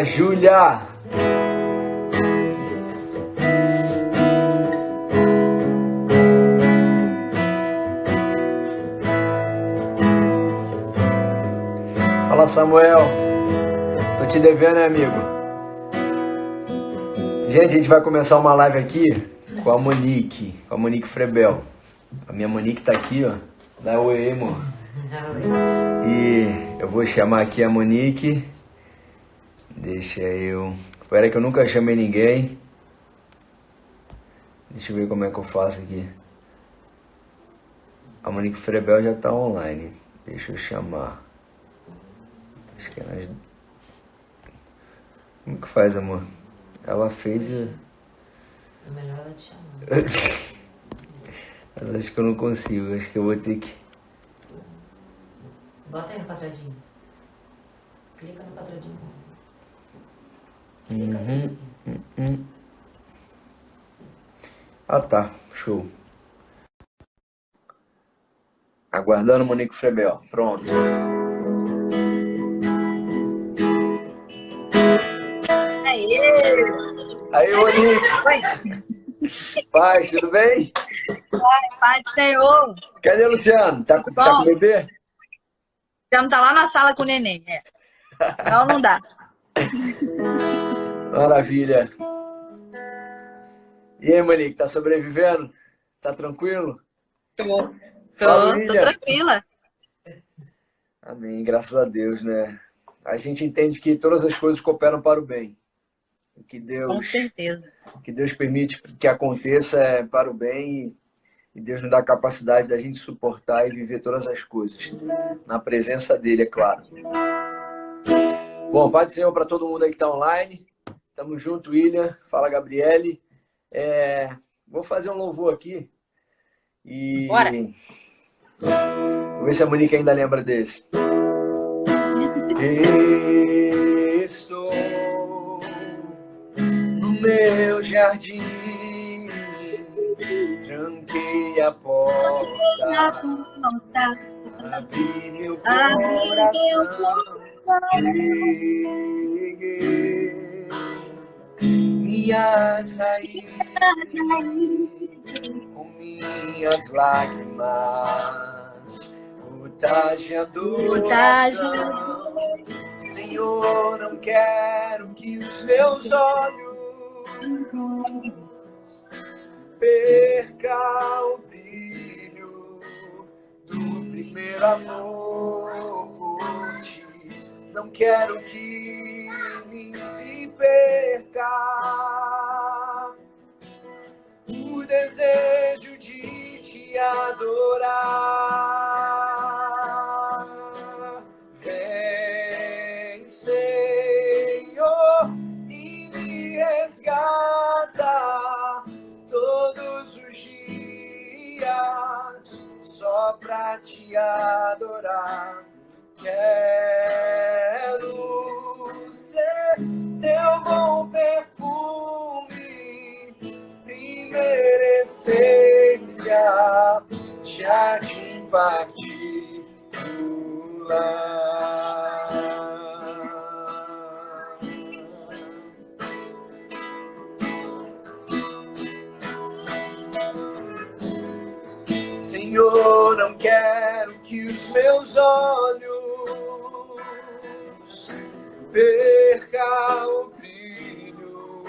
Fala, Júlia! Fala, Samuel! Tô te devendo, né, amigo? Gente, a gente vai começar uma live aqui com a Monique Frebel. A minha Monique tá aqui, ó. Dá oi, amor. E eu vou chamar aqui a Monique. Deixa eu... Espera que eu nunca chamei ninguém. Deixa eu ver como é que eu faço aqui. A Monique Frebel já tá online. Deixa eu chamar. Acho que nós... Como que faz, amor? Ela fez e... É melhor ela te chamar. Mas acho que eu não consigo. Acho que eu vou ter que... Bota aí no quadradinho. Clica no quadradinho. Ah, tá. Show. Aguardando Monique Frebel. Pronto. Aí, Monique. Oi. Paz, tudo bem? Pai do Senhor. Cadê o Luciano? Tá com o bebê? Já não tá lá na sala com o neném, né? Não, não dá. Maravilha. E aí, Monique, tá sobrevivendo? Tá tranquilo? Tô Fala, tranquila. Amém, graças a Deus, né? A gente entende que todas as coisas cooperam para o bem. Com certeza. Que Deus permite que aconteça para o bem e Deus nos dá a capacidade da gente suportar e viver todas as coisas. Na presença dele, é claro. Bom, Pai do Senhor para todo mundo aí que está online. Tamo junto, William. Fala, Gabriele. Vou fazer um louvor aqui. E... Bora. Vou ver se a Monique ainda lembra desse. Estou no meu jardim, tranquei a porta, abri meu coração, peguei minhas raízes com minhas lágrimas, gotas de adoração. Senhor, não quero que os meus olhos percam o brilho do primeiro amor por ti. Não quero que me se perca o desejo de te adorar. Vem, Senhor, e me resgata todos os dias só pra te adorar. Quero ser teu bom perfume, primeira essência, jardim particular. Senhor, não quero que os meus olhos percam o brilho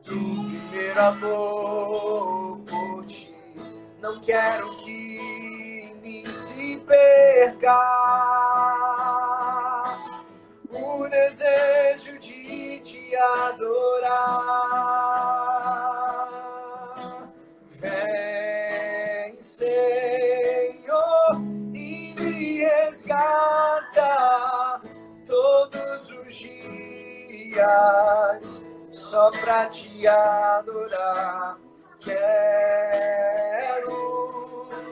do primeiro amor por ti. Não quero que me se perca o desejo de te adorar. Vem, Senhor, e me resgata todos os dias só pra te adorar. Quero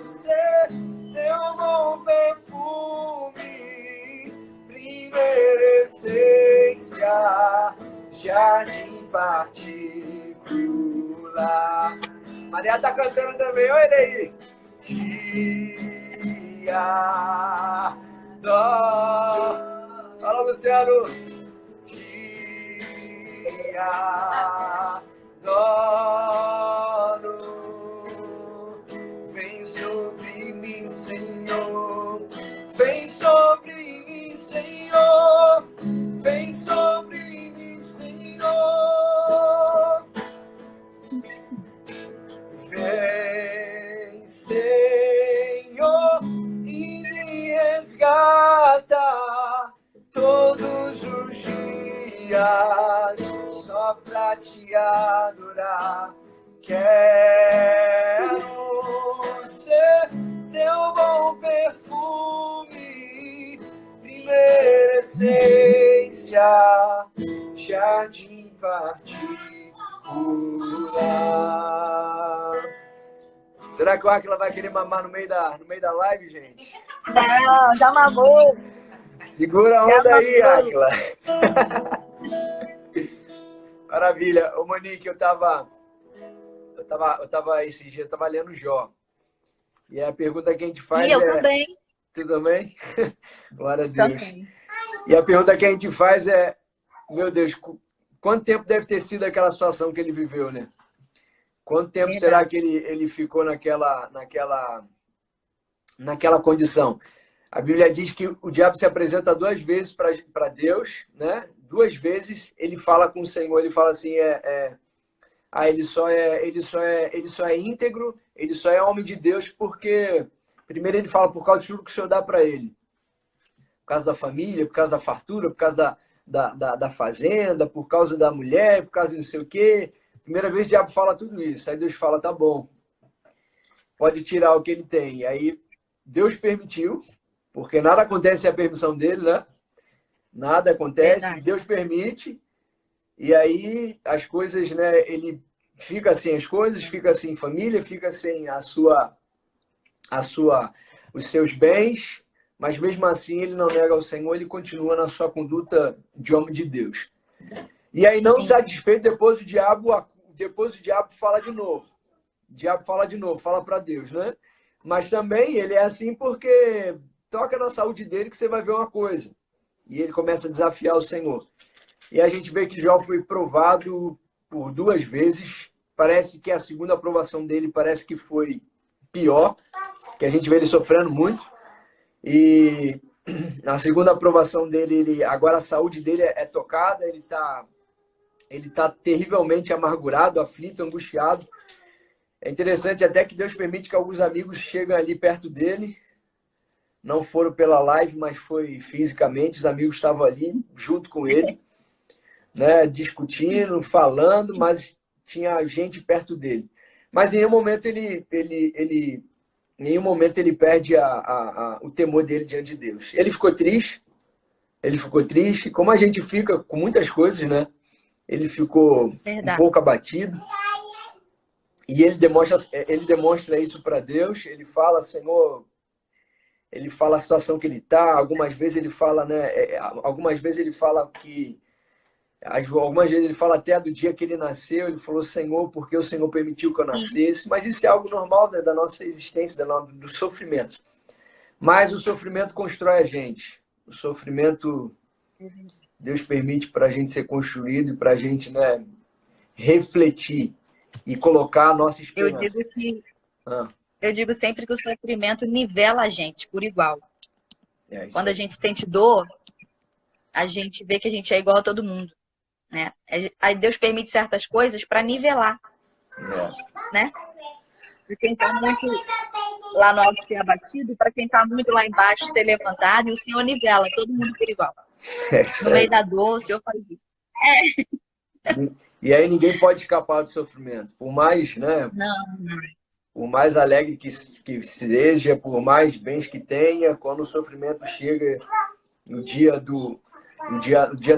ser teu bom perfume, primeira essência, jardim particular. Maria tá cantando também, olha ele aí. Dia, dó. Fala, Luciano. Dia, adoro. Vem sobre mim, Senhor. Vem sobre mim, Senhor. Vem sobre mim, Senhor. Vem, Senhor, e me resgata todos os dias, só pra te adorar. Quero ser teu bom perfume, primeira essência, jardim particular. Será que o Áquila vai querer mamar no meio da live, gente? Não, já mamou. Segura a onda aí, Áquila. Maravilha. Ô, Monique, eu tava esses dias, lendo Jó. E a pergunta que a gente faz E eu também. Tu também? Glória a Deus. Também. E a pergunta que a gente faz é, meu Deus, quanto tempo deve ter sido aquela situação que ele viveu, né? Quanto tempo Verdade. será que ele ficou naquela condição? A Bíblia diz que o diabo se apresenta 2 vezes para Deus, né? 2 vezes ele fala com o Senhor, ele fala assim, ele só é íntegro, ele só é homem de Deus porque, primeiro ele fala por causa de tudo que o Senhor dá para ele. Por causa da família, por causa da fartura, por causa da fazenda, por causa da mulher, por causa de não sei o quê. Primeira vez o diabo fala tudo isso. Aí Deus fala, tá bom. Pode tirar o que ele tem. E aí Deus permitiu, porque nada acontece sem a permissão dele, né? Nada acontece, Verdade. Deus permite. E aí as coisas, né? Ele fica sem as coisas, fica sem família, fica sem os seus bens, mas mesmo assim ele não nega ao Senhor, ele continua na sua conduta de homem de Deus. E aí, não satisfeito, depois o diabo fala de novo. O diabo fala de novo, fala para Deus, né? Mas também ele é assim porque toca na saúde dele que você vai ver uma coisa. E ele começa a desafiar o Senhor. E a gente vê que Jó foi provado por 2 vezes. Parece que a segunda aprovação dele parece que foi pior, que a gente vê ele sofrendo muito. E na segunda aprovação dele, agora a saúde dele é tocada, ele tá terrivelmente amargurado, aflito, angustiado. É interessante até que Deus permite que alguns amigos cheguem ali perto dele. Não foram pela live, mas foi fisicamente. Os amigos estavam ali junto com ele, né, discutindo, falando, mas tinha gente perto dele. Mas em nenhum momento ele perde o temor dele diante de Deus. Ele ficou triste, como a gente fica com muitas coisas, né? Ele ficou Verdade. um pouco abatido. E ele demonstra isso para Deus. Ele fala, Senhor, ele fala a situação que ele está. Algumas vezes ele fala, né? Algumas vezes ele fala até do dia que ele nasceu. Ele falou, Senhor, porque o Senhor permitiu que eu nascesse. Mas isso é algo normal, né, da nossa existência, do sofrimento. Mas o sofrimento constrói a gente. O sofrimento, Deus permite para a gente ser construído e para a gente, né, refletir e colocar a nossa esperança. Eu digo sempre que o sofrimento nivela a gente por igual. Quando a Aí. gente sente dor, a gente vê que a gente é igual a todo mundo, né? Aí Deus permite certas coisas para nivelar, né? Para quem está muito lá no alto ser abatido, para quem está muito lá embaixo ser levantado, e o Senhor nivela todo mundo por igual. No meio da dor, o Senhor faz isso. E aí ninguém pode escapar do sofrimento. Por mais, né? Não. Por mais alegre que seja, por mais bens que tenha, quando o sofrimento chega, o dia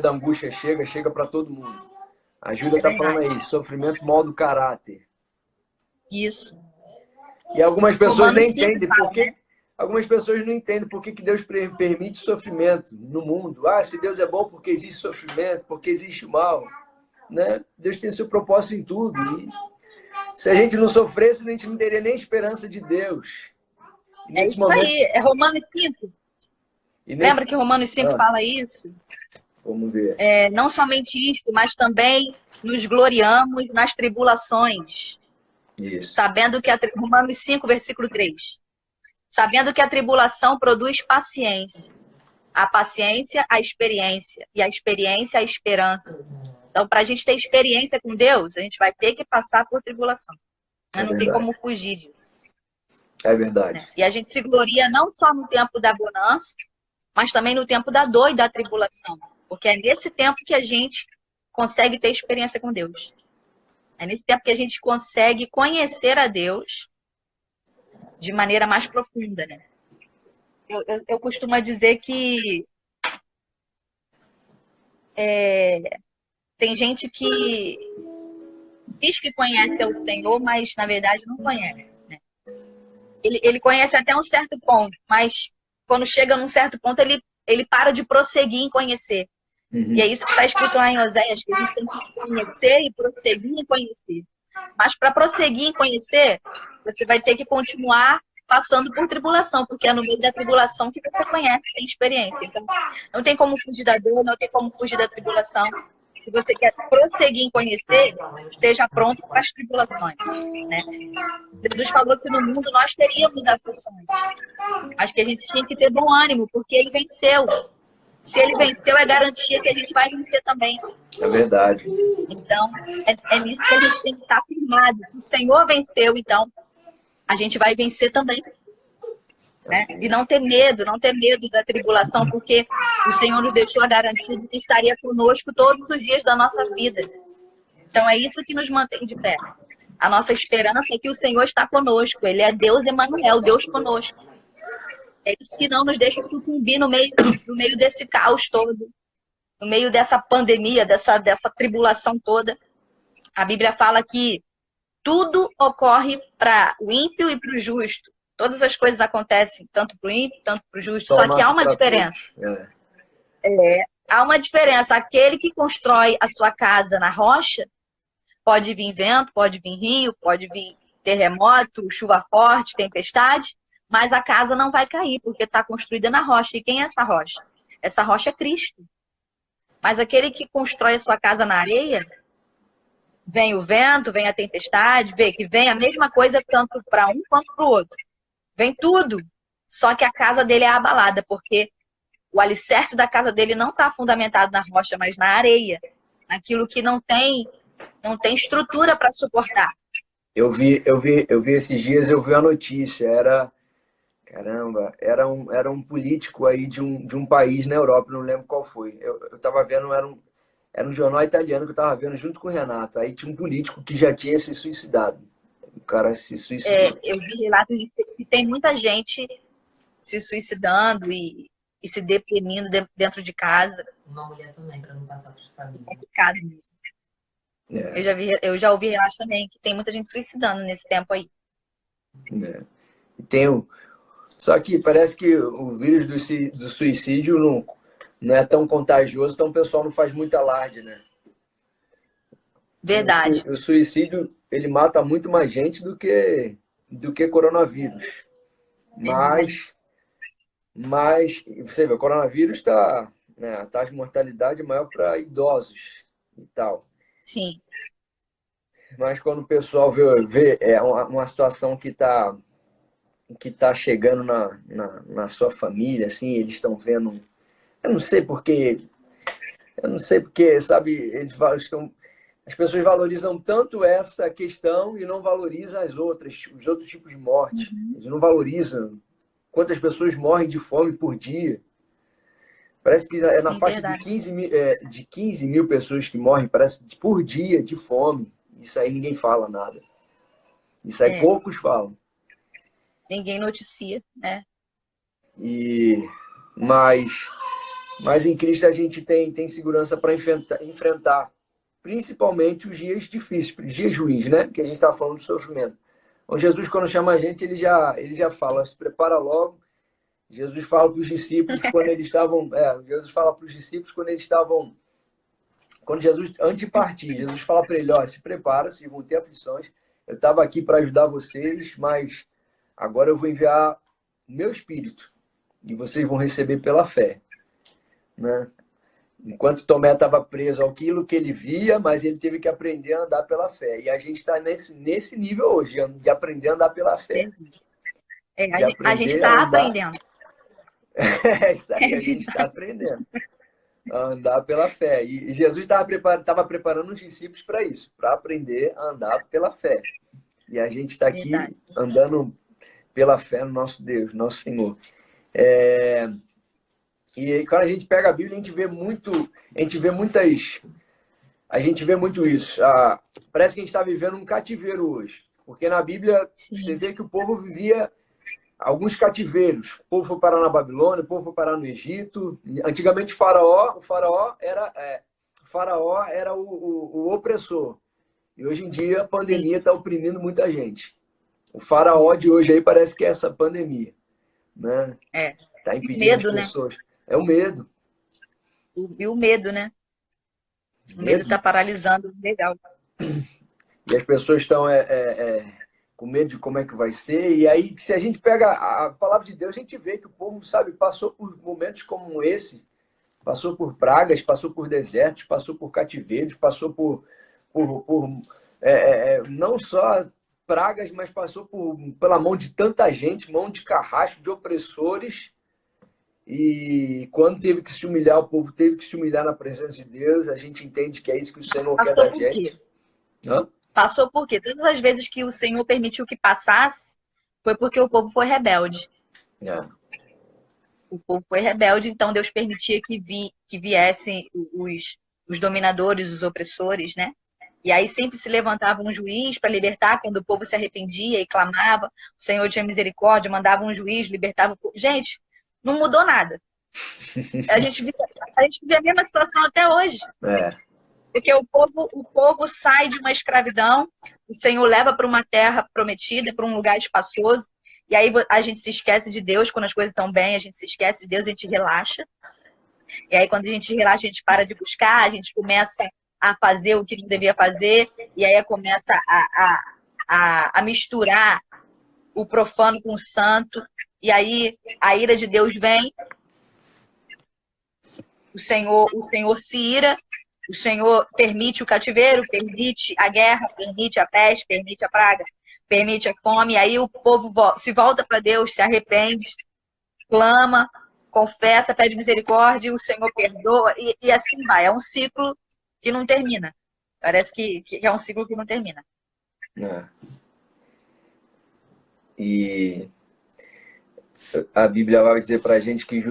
da angústia chega para todo mundo. A Júlia está falando aí, sofrimento molda o caráter. Isso. E algumas pessoas nem entendem fala, por que. né? Algumas pessoas não entendem por que Deus permite sofrimento no mundo. Ah, se Deus é bom porque existe sofrimento, porque existe mal, né? Deus tem seu propósito em tudo. E se a gente não sofresse, a gente não teria nem esperança de Deus. E É isso aí, é Romanos 5. Lembra que Romanos 5 fala isso? Vamos ver. Não somente isto, mas também nos gloriamos nas tribulações. Isso. Sabendo que Romanos 5, versículo 3. Sabendo que a tribulação produz paciência. A paciência, a experiência. E a experiência, a esperança. Então, para a gente ter experiência com Deus, a gente vai ter que passar por tribulação. Não tem como fugir disso. É verdade. E a gente se gloria não só no tempo da bonança, mas também no tempo da dor e da tribulação. Porque é nesse tempo que a gente consegue ter experiência com Deus. É nesse tempo que a gente consegue conhecer a Deus de maneira mais profunda, né? Eu costumo dizer que tem gente que diz que conhece o Senhor, mas na verdade não conhece, né? Ele conhece até um certo ponto, mas quando chega num certo ponto, ele para de prosseguir em conhecer. E é isso que está escrito lá em Oséias, que a gente tem que conhecer e prosseguir em conhecer. Mas para prosseguir em conhecer, você vai ter que continuar passando por tribulação, porque é no meio da tribulação que você conhece, tem experiência. Então, não tem como fugir da dor, não tem como fugir da tribulação. Se você quer prosseguir em conhecer, esteja pronto para as tribulações, né? Jesus falou que no mundo nós teríamos aflições. Mas que a gente tinha que ter bom ânimo, porque ele venceu. Se ele venceu, é garantia que a gente vai vencer também. É verdade. Então, é nisso que a gente tem que estar firmado. O Senhor venceu, então a gente vai vencer também. Né? E não ter medo da tribulação, porque o Senhor nos deixou a garantia de que estaria conosco todos os dias da nossa vida. Então é isso que nos mantém de pé. A nossa esperança é que o Senhor está conosco. Ele é Deus Emanuel, Deus conosco. É isso que não nos deixa sucumbir no meio desse caos todo, no meio dessa pandemia, dessa tribulação toda. A Bíblia fala que tudo ocorre para o ímpio e para o justo. Todas as coisas acontecem, tanto para o ímpio, tanto para o justo. Só que há uma diferença. Há uma diferença. Aquele que constrói a sua casa na rocha, pode vir vento, pode vir rio, pode vir terremoto, chuva forte, tempestade, mas a casa não vai cair, porque está construída na rocha. E quem é essa rocha? Essa rocha é Cristo. Mas aquele que constrói a sua casa na areia, vem o vento, vem a tempestade, vê que vem a mesma coisa tanto para um quanto para o outro. Vem tudo. Só que a casa dele é abalada, porque o alicerce da casa dele não está fundamentado na rocha, mas na areia. Naquilo que não tem estrutura para suportar. Eu vi esses dias, eu vi a notícia, era um político aí de um país na Europa, não lembro qual foi. Eu tava vendo, era um jornal italiano que eu tava vendo junto com o Renato. Aí tinha um político que já tinha se suicidado. O cara se suicidou. Eu vi relatos de que tem muita gente se suicidando e se deprimindo dentro de casa. Uma mulher também, para não passar para os famílias. É complicado mesmo. Eu já ouvi relatos também que tem muita gente suicidando nesse tempo aí. Só que parece que o vírus do suicídio não é tão contagioso, então o pessoal não faz muito alarde, né? Verdade. O suicídio, ele mata muito mais gente do que coronavírus. Mas você vê, o coronavírus tá, né, a taxa de mortalidade é maior para idosos e tal. Sim. Mas quando o pessoal vê uma situação que tá chegando na sua família, assim, eles estão vendo. Eu não sei porque, sabe, as pessoas valorizam tanto essa questão e não valorizam os outros tipos de morte. Eles não valorizam quantas pessoas morrem de fome por dia. Parece que é na faixa de 15 mil pessoas que morrem, parece, por dia de fome. Isso aí ninguém fala nada. Isso aí poucos falam. Ninguém noticia, né? Mas em Cristo a gente tem segurança para enfrentar, principalmente os dias difíceis, os dias ruins, né? Que a gente está falando do sofrimento. Então, Jesus, quando chama a gente, ele já fala, se prepara logo. Jesus fala para os discípulos quando eles estavam. Jesus fala para os discípulos quando eles estavam. Quando Jesus, antes de partir, Jesus fala para ele: ó, se prepara, vocês vão ter aflições. Eu estava aqui para ajudar vocês, mas agora eu vou enviar o meu Espírito e vocês vão receber pela fé, né? Enquanto Tomé estava preso àquilo que ele via, mas ele teve que aprender a andar pela fé. E a gente está nesse nível hoje, de aprender a andar pela fé. De A gente aprender a está andar. aprendendo. É isso aí, a gente está aprendendo a andar pela fé. E Jesus estava preparando os discípulos para isso, para aprender a andar pela fé. E a gente está aqui Verdade. andando pela fé no nosso Deus, nosso Senhor. E aí, quando a gente pega a Bíblia, a gente vê muito isso. Parece que a gente está vivendo um cativeiro hoje. Porque na Bíblia você Sim. vê que o povo vivia alguns cativeiros. O povo foi parar na Babilônia, o povo foi parar no Egito. Antigamente o faraó era o opressor. E hoje em dia a Sim. pandemia está oprimindo muita gente. O faraó de hoje aí parece que é essa pandemia, né? Está E o impedindo as medo, né? pessoas. É o medo. E o medo, né? O medo Medo. está paralisando legal. E as pessoas estão com medo de como é que vai ser. E aí, se a gente pega a palavra de Deus, a gente vê que o povo, sabe, passou por momentos como esse, passou por pragas, passou por desertos, passou por cativeiros, passou por não só pragas, mas passou pela mão de tanta gente, mão de carrasco, de opressores. E quando teve que se humilhar, o povo teve que se humilhar na presença de Deus. A gente entende que é isso que o Senhor quer Passou da por quê? gente. Hã? Passou por quê? Todas as vezes que o Senhor permitiu que passasse, foi porque o povo foi rebelde. É. O povo foi rebelde, então Deus permitia que viessem os dominadores, os opressores, né? E aí sempre se levantava um juiz para libertar quando o povo se arrependia e clamava. O Senhor tinha misericórdia, mandava um juiz, libertava o povo. Gente, não mudou nada. A gente vive a mesma situação até hoje. É. Porque o povo sai de uma escravidão, o Senhor leva para uma terra prometida, para um lugar espaçoso, e aí a gente se esquece de Deus quando as coisas estão bem, a gente se esquece de Deus, a gente relaxa. E aí quando a gente relaxa, a gente para de buscar, a gente começa a fazer o que não devia fazer, e aí começa a misturar o profano com o santo, e aí a ira de Deus vem, o Senhor se ira, o Senhor permite o cativeiro, permite a guerra, permite a peste, permite a praga, permite a fome. Aí o povo se volta para Deus, se arrepende, clama, confessa, pede misericórdia, o Senhor perdoa e assim vai. É um ciclo que não termina. Parece que é um ciclo que não termina. É. E a Bíblia vai dizer para a gente que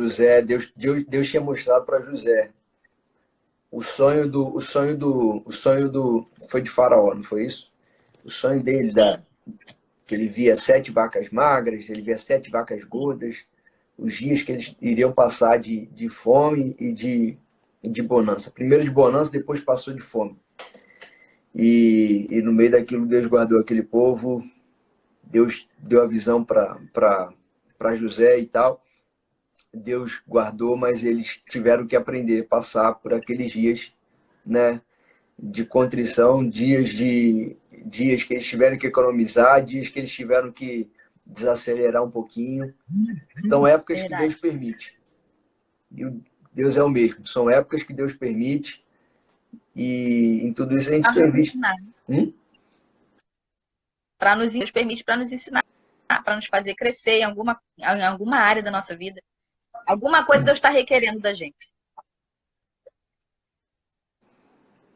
Deus tinha mostrado para José foi de Faraó, não foi isso? O sonho dele que ele via 7 vacas magras, ele via 7 vacas gordas, os dias que eles iriam passar de fome e de bonança. Primeiro de bonança, depois passou de fome. E no meio daquilo Deus guardou aquele povo, Deus deu a visão para José e tal. Deus guardou, mas eles tiveram que aprender a passar por aqueles dias, né, de contrição, dias que eles tiveram que economizar, dias que eles tiveram que desacelerar um pouquinho. São épocas que Verdade. Deus permite. E Deus é o mesmo. São épocas que Deus permite. E em tudo isso a gente tem visto. Deus permite para nos ensinar, para nos fazer crescer em alguma área da nossa vida. Alguma coisa Deus está requerendo da gente.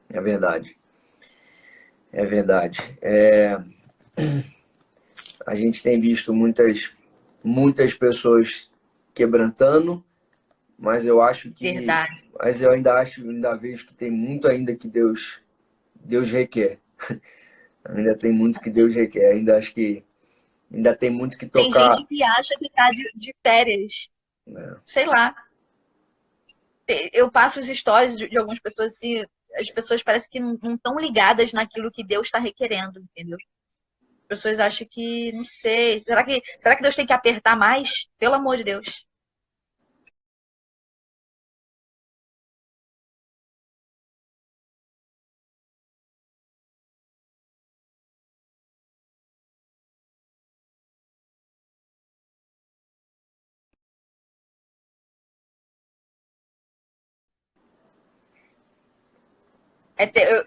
É verdade. É verdade. A gente tem visto muitas pessoas quebrantando, mas eu acho que. Verdade. Mas eu ainda vejo que tem muito ainda que Deus requer. Ainda tem muito que Deus requer. Ainda acho que ainda tem muito que Tem tocar. gente que acha que está de férias. Sei lá. Eu passo as histórias de algumas pessoas assim, as pessoas parecem que não estão ligadas naquilo que Deus está requerendo, entendeu? As pessoas acham que, não sei, será que Deus tem que apertar mais? Pelo amor de Deus.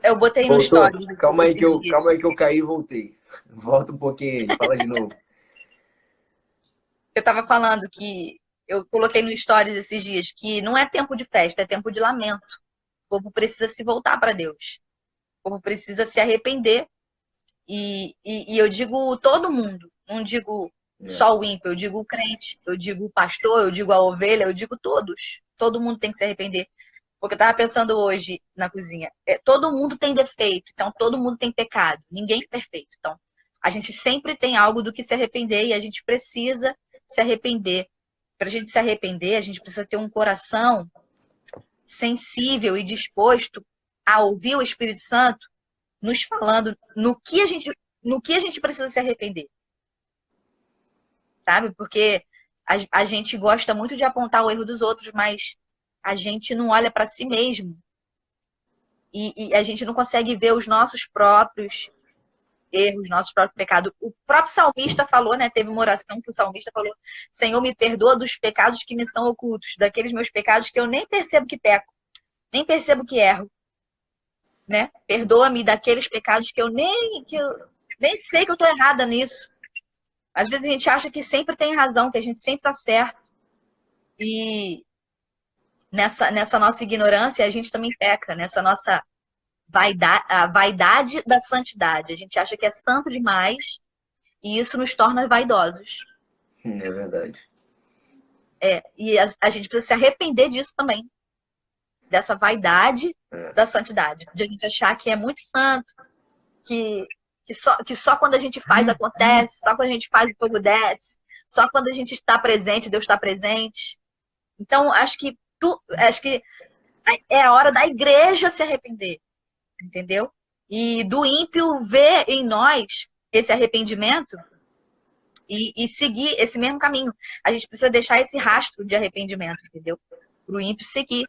Eu botei no Voltou? stories Calma aí esses dias. calma aí que eu caí e voltei. Volta um pouquinho aí, fala de novo. Eu tava falando que eu coloquei no stories esses dias que não é tempo de festa, é tempo de lamento. O povo precisa se voltar para Deus. O povo precisa se arrepender. E eu digo todo mundo, não digo É. só o ímpio, eu digo o crente, eu digo o pastor, eu digo a ovelha, eu digo todos. Todo mundo tem que se arrepender. Porque eu tava pensando hoje na cozinha, todo mundo tem defeito, então todo mundo tem pecado, ninguém é perfeito. Então, a gente sempre tem algo do que se arrepender e a gente precisa se arrepender. Para a gente se arrepender, a gente precisa ter um coração sensível e disposto a ouvir o Espírito Santo nos falando no que a gente precisa se arrepender, sabe? Porque a gente gosta muito de apontar o erro dos outros, mas a gente não olha para si mesmo e a gente não consegue ver os nossos próprios erros, nossos próprios pecados. O próprio salmista falou, né? Teve uma oração que o salmista falou: Senhor, me perdoa dos pecados que me são ocultos, daqueles meus pecados que eu nem percebo que peco, nem percebo que erro, né? Perdoa-me daqueles pecados que eu nem sei que eu tô errada nisso. Às vezes a gente acha que sempre tem razão, que a gente sempre tá certo. E nessa nossa ignorância, a gente também peca, nessa nossa vaidade, a vaidade da santidade. A gente acha que é santo demais e isso nos torna vaidosos. É verdade. E a gente precisa se arrepender disso também. Dessa vaidade da santidade. De a gente achar que é muito santo, que só quando a gente faz acontece, só quando a gente faz o fogo desce, só quando a gente está presente, Deus está presente. Então, acho que é a hora da igreja se arrepender, entendeu? E do ímpio ver em nós esse arrependimento e seguir esse mesmo caminho. A gente precisa deixar esse rastro de arrependimento, entendeu? Para o ímpio seguir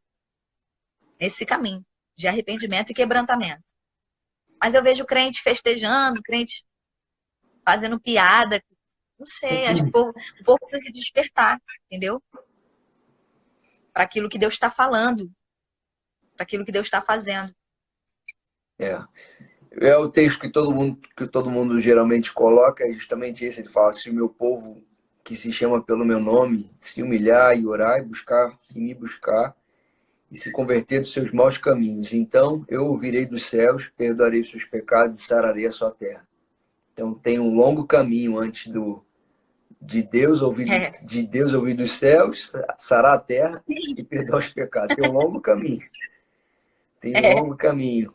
esse caminho de arrependimento e quebrantamento. Mas eu vejo crente festejando, crente fazendo piada. Não sei, acho que o povo precisa se despertar, entendeu? Para aquilo que Deus está falando, para aquilo que Deus está fazendo. É o texto que todo mundo geralmente coloca, é justamente esse. Ele fala: se o meu povo, que se chama pelo meu nome, se humilhar e orar e buscar e me buscar e se converter dos seus maus caminhos, então eu ouvirei dos céus, perdoarei seus pecados e sararei a sua terra. Então tem um longo caminho antes de Deus ouvir dos céus, sarar a terra e perdoar os pecados. Tem um longo caminho. Tem um longo caminho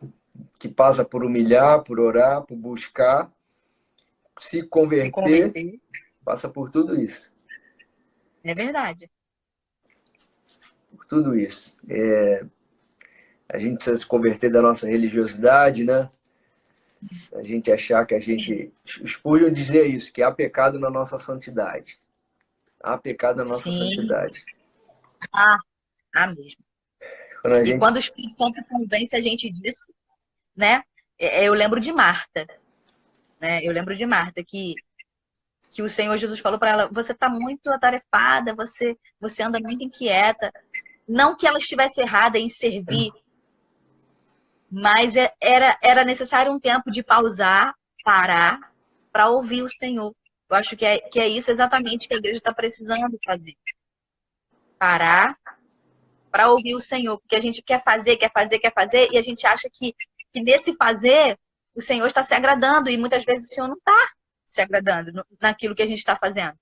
que passa por humilhar, por orar, por buscar, se converter, passa por tudo isso. É verdade. Por tudo isso. A gente precisa se converter da nossa religiosidade, né? A gente achar que a gente... Spurgeon dizia isso, que há pecado na nossa santidade. Há pecado na nossa santidade. Há mesmo. E quando o Espírito Santo convence a gente disso, né? Eu lembro de Marta, né? Eu lembro de Marta que o Senhor Jesus falou para ela: você está muito atarefada, você anda muito inquieta. Não que ela estivesse errada em servir, mas era necessário um tempo de pausar, parar, para ouvir o Senhor. Eu acho que é isso exatamente que a igreja está precisando fazer. Parar para ouvir o Senhor, porque a gente quer fazer, e a gente acha que nesse fazer o Senhor está se agradando, e muitas vezes o Senhor não está se agradando naquilo que a gente está fazendo.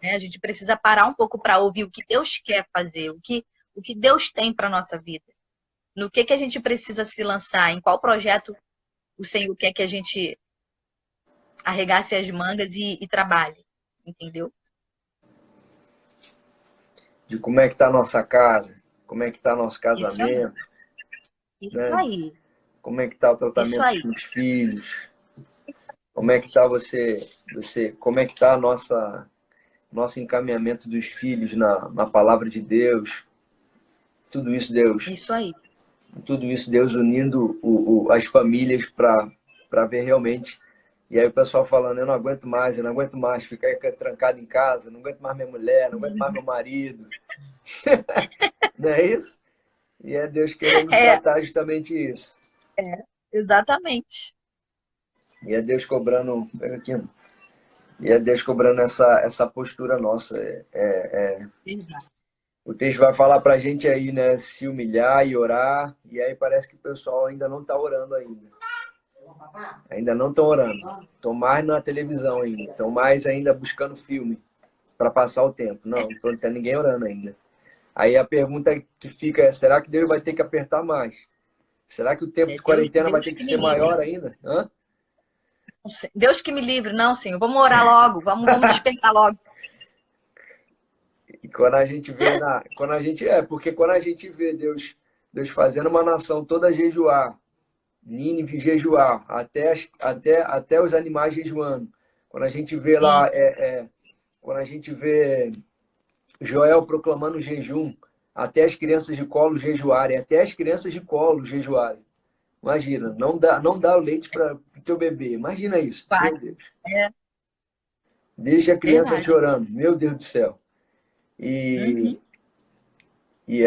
A gente precisa parar um pouco para ouvir o que Deus quer fazer, o que Deus tem para a nossa vida. No que a gente precisa se lançar, em qual projeto o Senhor quer que a gente arregace as mangas e trabalhe, entendeu? De como é que está a nossa casa, como é que está nosso casamento. Isso aí. Como é que está o tratamento dos filhos. Como é que está como é que está nosso encaminhamento dos filhos na palavra de Deus. Tudo isso Deus. Isso aí. Tudo isso Deus unindo as famílias para ver realmente. E aí o pessoal falando: eu não aguento mais ficar trancado em casa, não aguento mais minha mulher, não aguento mais meu marido. Não é isso? E é Deus querendo É, tratar justamente isso. exatamente. E é Deus cobrando. Pega aqui. E é Deus cobrando essa postura nossa. Verdade. O texto vai falar pra gente aí, né? Se humilhar e orar. E aí parece que o pessoal ainda não tá orando ainda. Ainda não estão orando. Estão mais na televisão ainda. Estão mais ainda buscando filme para passar o tempo. Não tem ninguém orando ainda. Aí a pergunta que fica é: será que Deus vai ter que apertar mais? Será que o tempo de quarentena vai Deus ter que que me ser livre. maior ainda? Hã? Deus que me livre. Não, Senhor. Vamos orar logo. Vamos despertar logo. E quando a gente vê porque quando a gente vê Deus fazendo uma nação toda jejuar, Nínive jejuar, até os animais jejuando. Quando a gente vê lá, Sim. quando a gente vê Joel proclamando jejum, até as crianças de colo jejuarem, até as crianças de colo jejuarem. Imagina, não dá o leite para o teu bebê. Imagina isso. Vai. Meu Deus. É Deixa a criança verdade. chorando. Meu Deus do céu. E, Uhum. e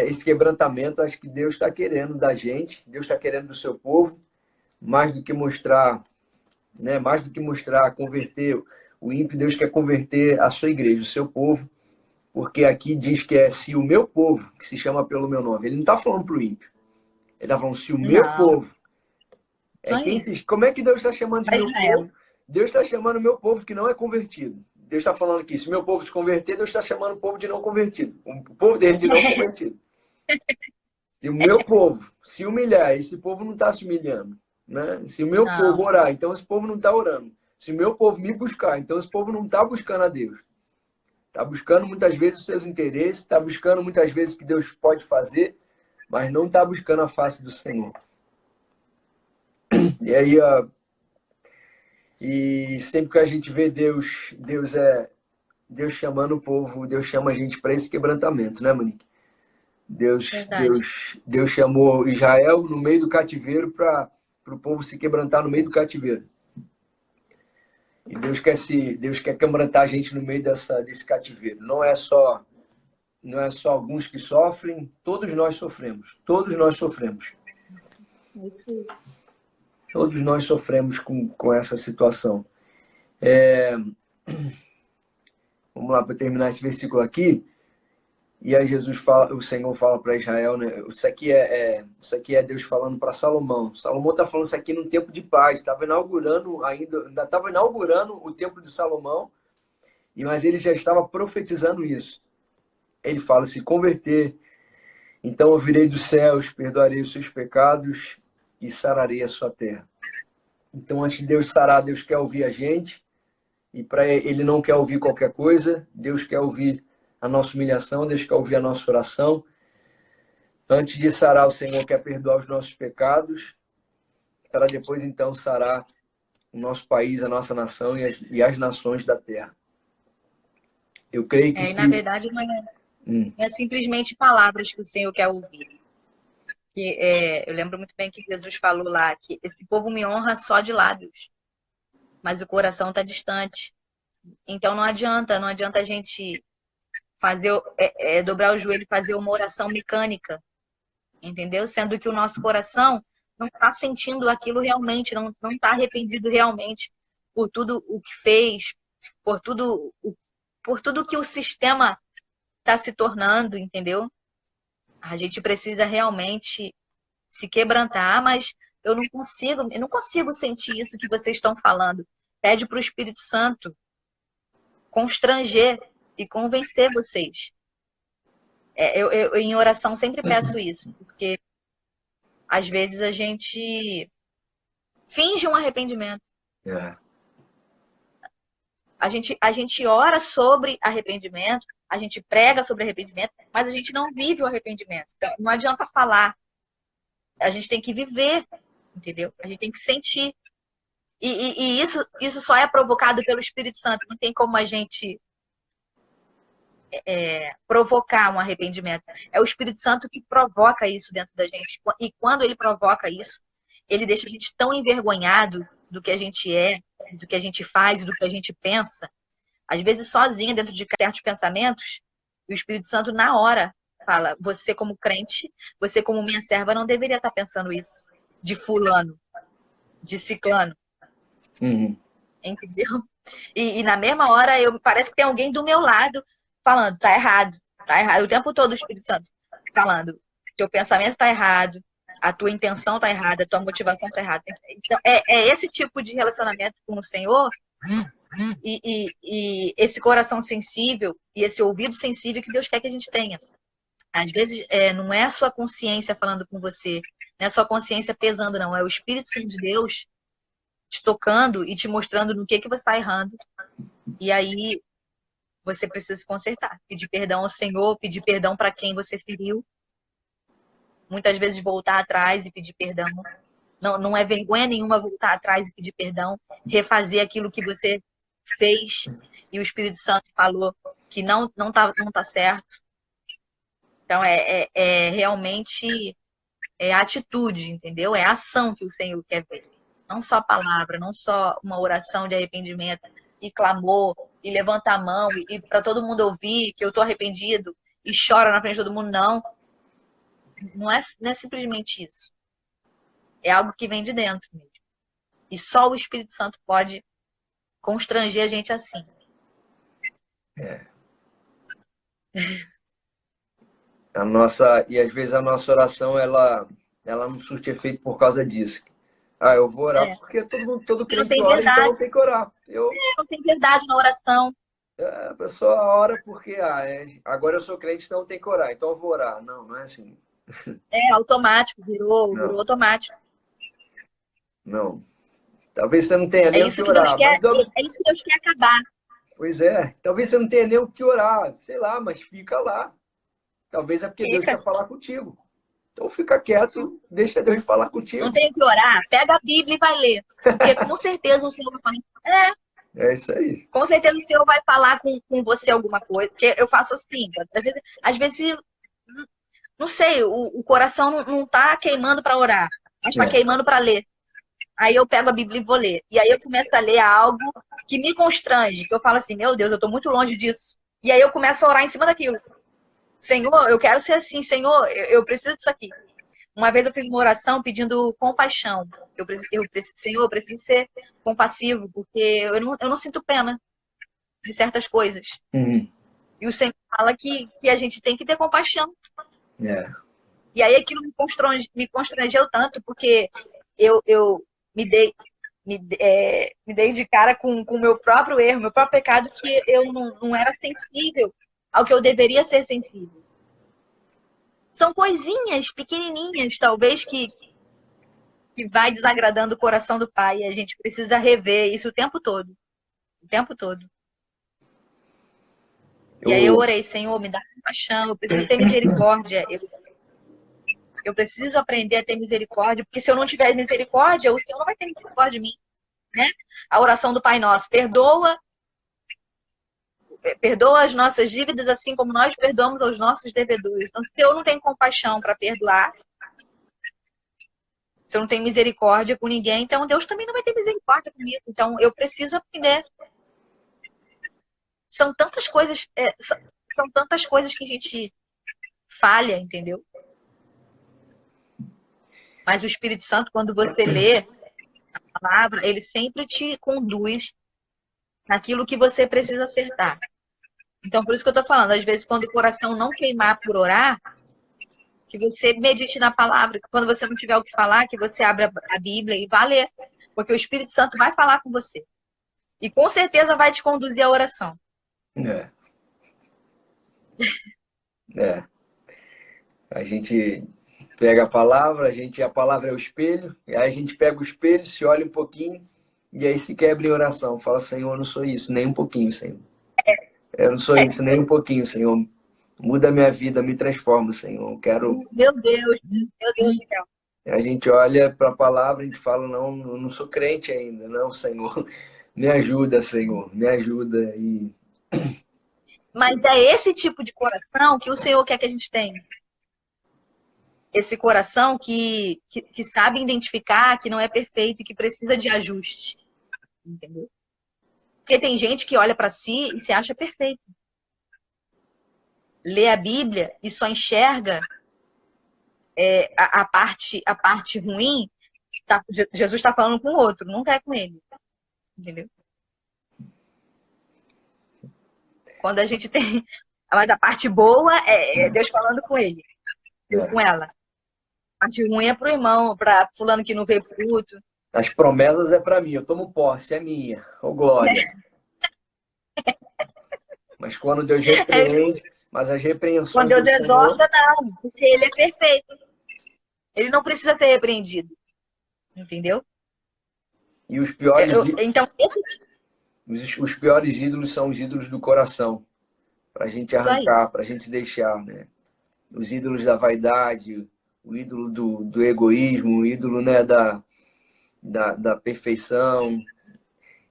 esse quebrantamento, acho que Deus está querendo da gente, Deus está querendo do seu povo, mais do que mostrar, né? Mais do que mostrar, converter o ímpio, Deus quer converter a sua igreja, o seu povo, porque aqui diz que é se o meu povo, que se chama pelo meu nome, ele não está falando para o ímpio, ele está falando se o meu Não. povo, Isso aí. como é que Deus está chamando de Para meu Israel. povo? Deus está chamando o meu povo que não é convertido. Deus está falando aqui, se o meu povo se converter, Deus está chamando o povo de não convertido, o povo dele de não convertido. Se o meu povo se humilhar, esse povo não está se humilhando, né? Se o meu povo Não. orar, então esse povo não está orando. Se o meu povo me buscar, então esse povo não está buscando a Deus. Está buscando muitas vezes os seus interesses, está buscando muitas vezes o que Deus pode fazer, mas não está buscando a face do Senhor. E aí, e sempre que a gente vê Deus chamando o povo, Deus chama a gente para esse quebrantamento, né, Monique? Verdade. Deus chamou Israel no meio do cativeiro para o povo se quebrantar no meio do cativeiro. E Deus quer quebrantar a gente no meio desse cativeiro. Não é só alguns que sofrem, todos nós sofremos. Todos nós sofremos. É isso aí. Todos nós sofremos com essa situação. Vamos lá para terminar esse versículo aqui. E aí o Senhor fala para Israel, né? Isso aqui é Deus falando para Salomão. Salomão está falando isso aqui num tempo de paz. Ainda estava inaugurando o templo de Salomão, mas ele já estava profetizando isso. Ele fala: se converter, então eu virei dos céus, perdoarei os seus pecados e sararei a sua terra. Então, antes de Deus sarar, Deus quer ouvir a gente. E para ele não quer ouvir qualquer coisa. Deus quer ouvir a nossa humilhação, Deus quer ouvir a nossa oração. Antes de sarar, o Senhor quer perdoar os nossos pecados, para depois, então, sarar o nosso país, a nossa nação e as nações da terra. Eu creio que E na verdade não é simplesmente palavras que o Senhor quer ouvir. Eu lembro muito bem que Jesus falou lá que esse povo me honra só de lábios, mas o coração está distante. Então não adianta a gente fazer, dobrar o joelho e fazer uma oração mecânica, entendeu? Sendo que o nosso coração não está sentindo aquilo realmente, não está arrependido realmente por tudo o que fez, por tudo que o sistema está se tornando, entendeu? A gente precisa realmente se quebrantar, mas eu não consigo sentir isso que vocês estão falando. Pede para o Espírito Santo constranger e convencer vocês. Eu em oração sempre peço isso, porque às vezes a gente finge um arrependimento. É. A gente ora sobre arrependimento, a gente prega sobre arrependimento, mas a gente não vive o arrependimento. Então, não adianta falar. A gente tem que viver, entendeu? A gente tem que sentir. E isso só é provocado pelo Espírito Santo. Não tem como a gente provocar um arrependimento. É o Espírito Santo que provoca isso dentro da gente. E quando ele provoca isso, ele deixa a gente tão envergonhado do que a gente é, do que a gente faz, do que a gente pensa. Às vezes sozinha, dentro de certos pensamentos, E o Espírito Santo, na hora, fala: você, como crente, você, como minha serva, não deveria estar pensando isso de fulano, de ciclano, Uhum. entendeu? E na mesma hora, parece que tem alguém do meu lado falando: tá errado, tá errado. O tempo todo o Espírito Santo falando: teu pensamento tá errado, a tua intenção tá errada, a tua motivação tá errada. Então, é esse tipo de relacionamento com o Senhor e esse coração sensível e esse ouvido sensível que Deus quer que a gente tenha. Às vezes, não é a sua consciência falando com você, não é a sua consciência pesando, não. É o Espírito Santo de Deus te tocando e te mostrando no que você está errando. E aí, você precisa se consertar. Pedir perdão ao Senhor, pedir perdão para quem você feriu. Muitas vezes voltar atrás e pedir perdão. Não é vergonha nenhuma voltar atrás e pedir perdão. Refazer aquilo que você fez e o Espírito Santo falou que não tá certo. Então, realmente a atitude, entendeu? É a ação que o Senhor quer ver. Não só palavra, não só uma oração de arrependimento e clamor, e levanta a mão e para todo mundo ouvir que eu tô arrependido e chora na frente de todo mundo. Não é simplesmente isso. É algo que vem de dentro mesmo. E só o Espírito Santo pode constranger a gente assim. E às vezes a nossa oração, ela não surte efeito por causa disso. Eu vou orar porque todo Porque não crente tem ora, então verdade. tem que orar. Não tem verdade na oração. A pessoa ora porque, agora eu sou crente, então tem que orar, então eu vou orar. Não é assim. É automático, virou Não, automático. não. Talvez você não tenha É nem o que isso que Deus orar. quer, é isso que Deus quer acabar. Pois é. Talvez você não tenha nem o que orar. Sei lá, mas fica lá. Talvez é porque Deus Fica. quer falar contigo. Então fica Isso. quieto, deixa Deus falar contigo. Não tem que orar, pega a Bíblia e vai ler. Porque com certeza o Senhor vai falar. É isso aí. Com certeza o Senhor vai falar com você alguma coisa. Porque eu faço assim. Às vezes não sei, o coração não tá queimando para orar, mas tá queimando para ler. Aí eu pego a Bíblia e vou ler. E aí eu começo a ler algo que me constrange, que eu falo assim: meu Deus, eu tô muito longe disso. E aí eu começo a orar em cima daquilo. Senhor, eu quero ser assim. Senhor, eu preciso disso aqui. Uma vez eu fiz uma oração pedindo compaixão. Senhor, eu preciso ser compassivo, porque eu não sinto pena de certas coisas. Uhum. E o Senhor fala que a gente tem que ter compaixão. É. E aí aquilo me constrangeu tanto, porque eu me dei de cara com o meu próprio erro, meu próprio pecado, que eu não era sensível ao que eu deveria ser sensível. São coisinhas pequenininhas, talvez, que vai desagradando o coração do Pai. E a gente precisa rever isso o tempo todo. O tempo todo. E aí eu orei: Senhor, me dá compaixão, eu preciso ter misericórdia. Eu preciso aprender a ter misericórdia, porque se eu não tiver misericórdia, o Senhor não vai ter misericórdia de mim. Né? A oração do Pai Nosso: perdoa as nossas dívidas assim como nós perdoamos aos nossos devedores. Então, se eu não tenho compaixão para perdoar, se eu não tenho misericórdia com ninguém, então Deus também não vai ter misericórdia comigo. Então, eu preciso aprender. São tantas coisas, são tantas coisas que a gente falha, entendeu? Mas o Espírito Santo, quando você lê a palavra, ele sempre te conduz naquilo que você precisa acertar. Então, por isso que eu tô falando, às vezes, quando o coração não queimar por orar, que você medite na palavra, que quando você não tiver o que falar, que você abra a Bíblia e vá ler, porque o Espírito Santo vai falar com você. E com certeza vai te conduzir à oração. A gente pega a palavra, a palavra é o espelho, e aí a gente pega o espelho, se olha um pouquinho, e aí se quebra em oração. Fala: Senhor, eu não sou isso, nem um pouquinho, Senhor. Eu não sou isso, nem um pouquinho, Senhor. Muda a minha vida, me transforma, Senhor. Eu quero... Meu Deus do céu. A gente olha para a palavra e a gente fala: não, eu não sou crente ainda. Não, Senhor, me ajuda, Senhor, me ajuda. Mas é esse tipo de coração que o Senhor quer que a gente tenha. Esse coração que sabe identificar que não é perfeito e que precisa de ajuste. Entendeu? Porque tem gente que olha para si e se acha perfeito. lê a Bíblia e só enxerga a parte ruim, Jesus está falando com o outro, nunca é com ele. Entendeu? Quando a gente tem... Mas a parte boa é Deus falando com ele, com ela. A parte ruim é pro irmão, para fulano que não veio pro culto. As promessas é para mim, eu tomo posse, é minha. Ô, glória. Mas quando Deus repreende, mas as repreensões Quando Deus do Senhor... exorta, não, porque ele é perfeito. Ele não precisa ser repreendido. Entendeu? E os piores, então, os piores ídolos são os ídolos do coração. Para a gente arrancar, para a gente deixar, né? Os ídolos da vaidade, o ídolo do egoísmo, o ídolo, né, da perfeição.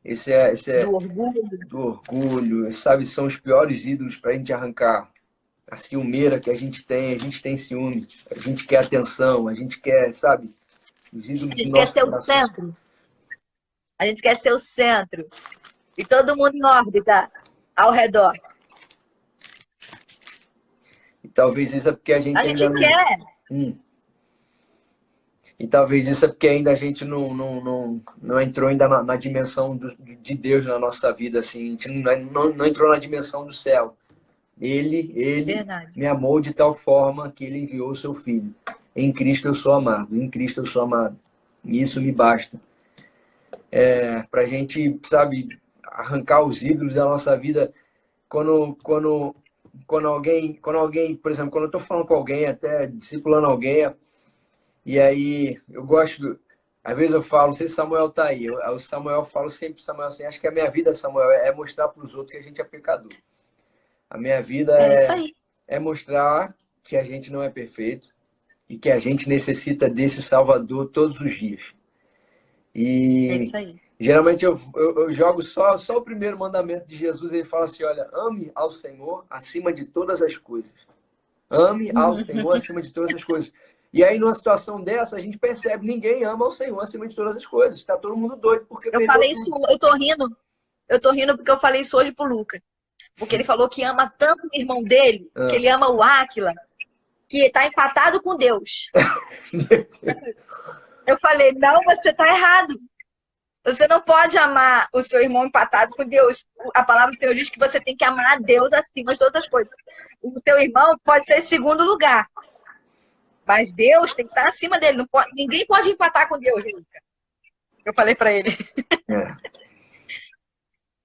Esse é do orgulho, sabe? São os piores ídolos para a gente arrancar. A ciumeira que a gente tem ciúme, a gente quer atenção, a gente quer, sabe? Os ídolos a gente quer ser o centro. A gente quer ser o centro. E todo mundo em órbita ao redor. E talvez isso é porque a gente ainda não... quer. E talvez isso é porque ainda a gente não entrou ainda na dimensão de Deus na nossa vida, assim. A gente não entrou na dimensão do céu. Ele me amou de tal forma que ele enviou o seu filho. Em Cristo eu sou amado. Em Cristo eu sou amado. E isso me basta. Pra gente, sabe, arrancar os ídolos da nossa vida. Quando alguém, por exemplo, quando eu tô falando com alguém, até discipulando alguém, e aí eu gosto, às vezes eu falo, não sei se Samuel tá aí, o Samuel fala sempre, Samuel, assim, acho que a minha vida, Samuel, é mostrar para os outros que a gente é pecador. A minha vida é mostrar que a gente não é perfeito e que a gente necessita desse Salvador todos os dias. E é isso aí. Geralmente eu jogo só o primeiro mandamento de Jesus, ele fala assim, olha, ame ao Senhor acima de todas as coisas. Ame ao Senhor acima de todas as coisas. E aí, numa situação dessa, a gente percebe, ninguém ama ao Senhor acima de todas as coisas. Está todo mundo doido. Porque eu falei isso, eu tô rindo porque eu falei isso hoje pro Luca. Porque ele falou que ama tanto o irmão dele, que ele ama o Áquila, que tá empatado com Deus. Eu falei, não, você tá errado. Você não pode amar o seu irmão empatado com Deus. A palavra do Senhor diz que você tem que amar a Deus acima de todas as coisas. O seu irmão pode ser em segundo lugar. Mas Deus tem que estar acima dele. Não pode, ninguém pode empatar com Deus, Luca. Eu falei para ele.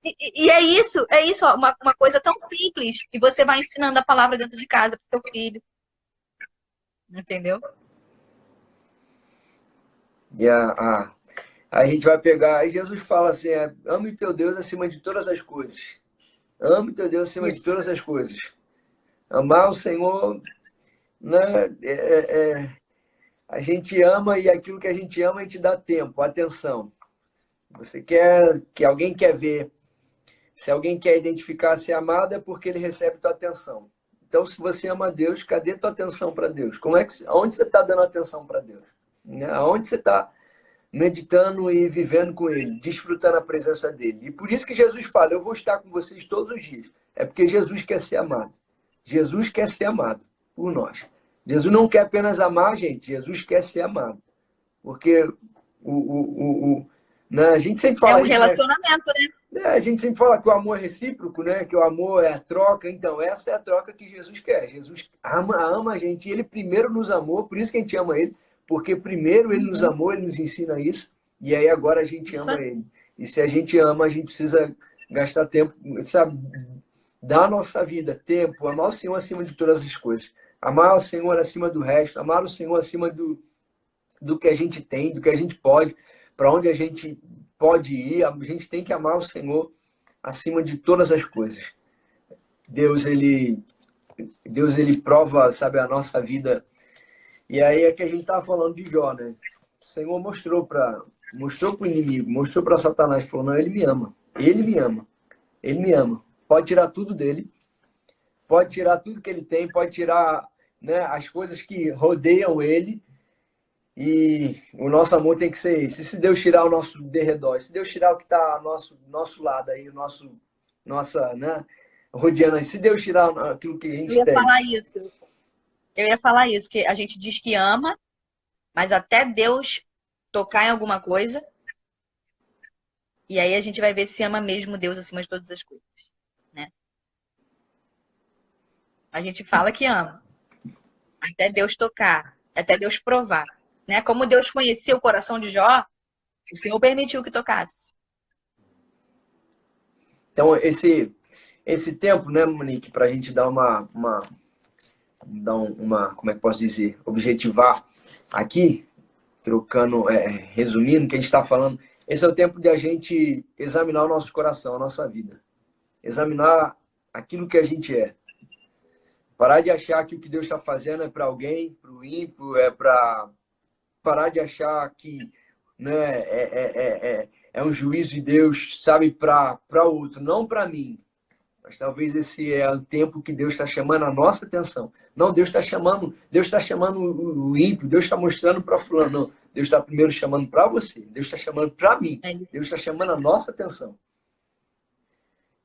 E é isso, ó, uma coisa tão simples que você vai ensinando a palavra dentro de casa pro seu filho. Entendeu? E a gente vai pegar, aí Jesus fala assim, ame o teu Deus acima de todas as coisas. Ame o teu Deus acima de todas as coisas. Amar o Senhor, né? A gente ama e aquilo que a gente ama, a gente dá tempo, atenção. Você quer, que alguém quer ver, se alguém quer identificar ser amado, é porque ele recebe tua atenção. Então, se você ama Deus, cadê tua atenção para Deus? Aonde você está dando atenção para Deus? Aonde você está meditando e vivendo com Ele, desfrutando a presença dEle? E por isso que Jesus fala, eu vou estar com vocês todos os dias. É porque Jesus quer ser amado. Jesus quer ser amado por nós. Jesus não quer apenas amar a gente, Jesus quer ser amado. Porque né, a gente sempre fala... É um relacionamento, né? A gente sempre fala que o amor é recíproco, né? Que o amor é a troca. Então, essa é a troca que Jesus quer. Jesus ama a gente. E Ele primeiro nos amou, por isso que a gente ama Ele. Porque primeiro Ele nos amou, Ele nos ensina isso. E aí agora a gente ama Ele. E se a gente ama, a gente precisa gastar tempo, sabe? Dar a nossa vida, tempo, amar o Senhor acima de todas as coisas. Amar o Senhor acima do resto. Amar o Senhor acima do que a gente tem, do que a gente pode, para onde a gente pode ir. A gente tem que amar o Senhor acima de todas as coisas. Deus, ele prova, sabe, a nossa vida. E aí é que a gente estava falando de Jó, né? O Senhor mostrou para o inimigo, mostrou para Satanás, falou, não, ele me ama, ele me ama, ele me ama. Pode tirar tudo dele, pode tirar tudo que ele tem, pode tirar, né, as coisas que rodeiam ele, e o nosso amor tem que ser esse. Se Deus tirar o nosso derredor, se Deus tirar o que está ao nosso lado aí, Rodiana, se Deus tirar aquilo que a Eu gente ia tem. falar isso. Eu ia falar isso, que a gente diz que ama, mas até Deus tocar em alguma coisa, e aí a gente vai ver se ama mesmo Deus acima de todas as coisas, né? A gente fala que ama, até Deus tocar, até Deus provar, né? Como Deus conhecia o coração de Jó, o Senhor permitiu que tocasse. Então, esse tempo, né, Monique, para a gente dar como é que posso dizer, objetivar aqui, trocando, resumindo o que a gente está falando, esse é o tempo de a gente examinar o nosso coração, a nossa vida. Examinar aquilo que a gente é. Parar de achar que o que Deus está fazendo é para alguém, para o ímpio, parar de achar que, né, é um juízo de Deus, sabe, para outro, não para mim. Mas talvez esse é o tempo que Deus está chamando a nossa atenção. Não, Deus está chamando o ímpio, Deus está mostrando para fulano. Não, Deus está primeiro chamando para você, Deus está chamando para mim, Deus está chamando a nossa atenção.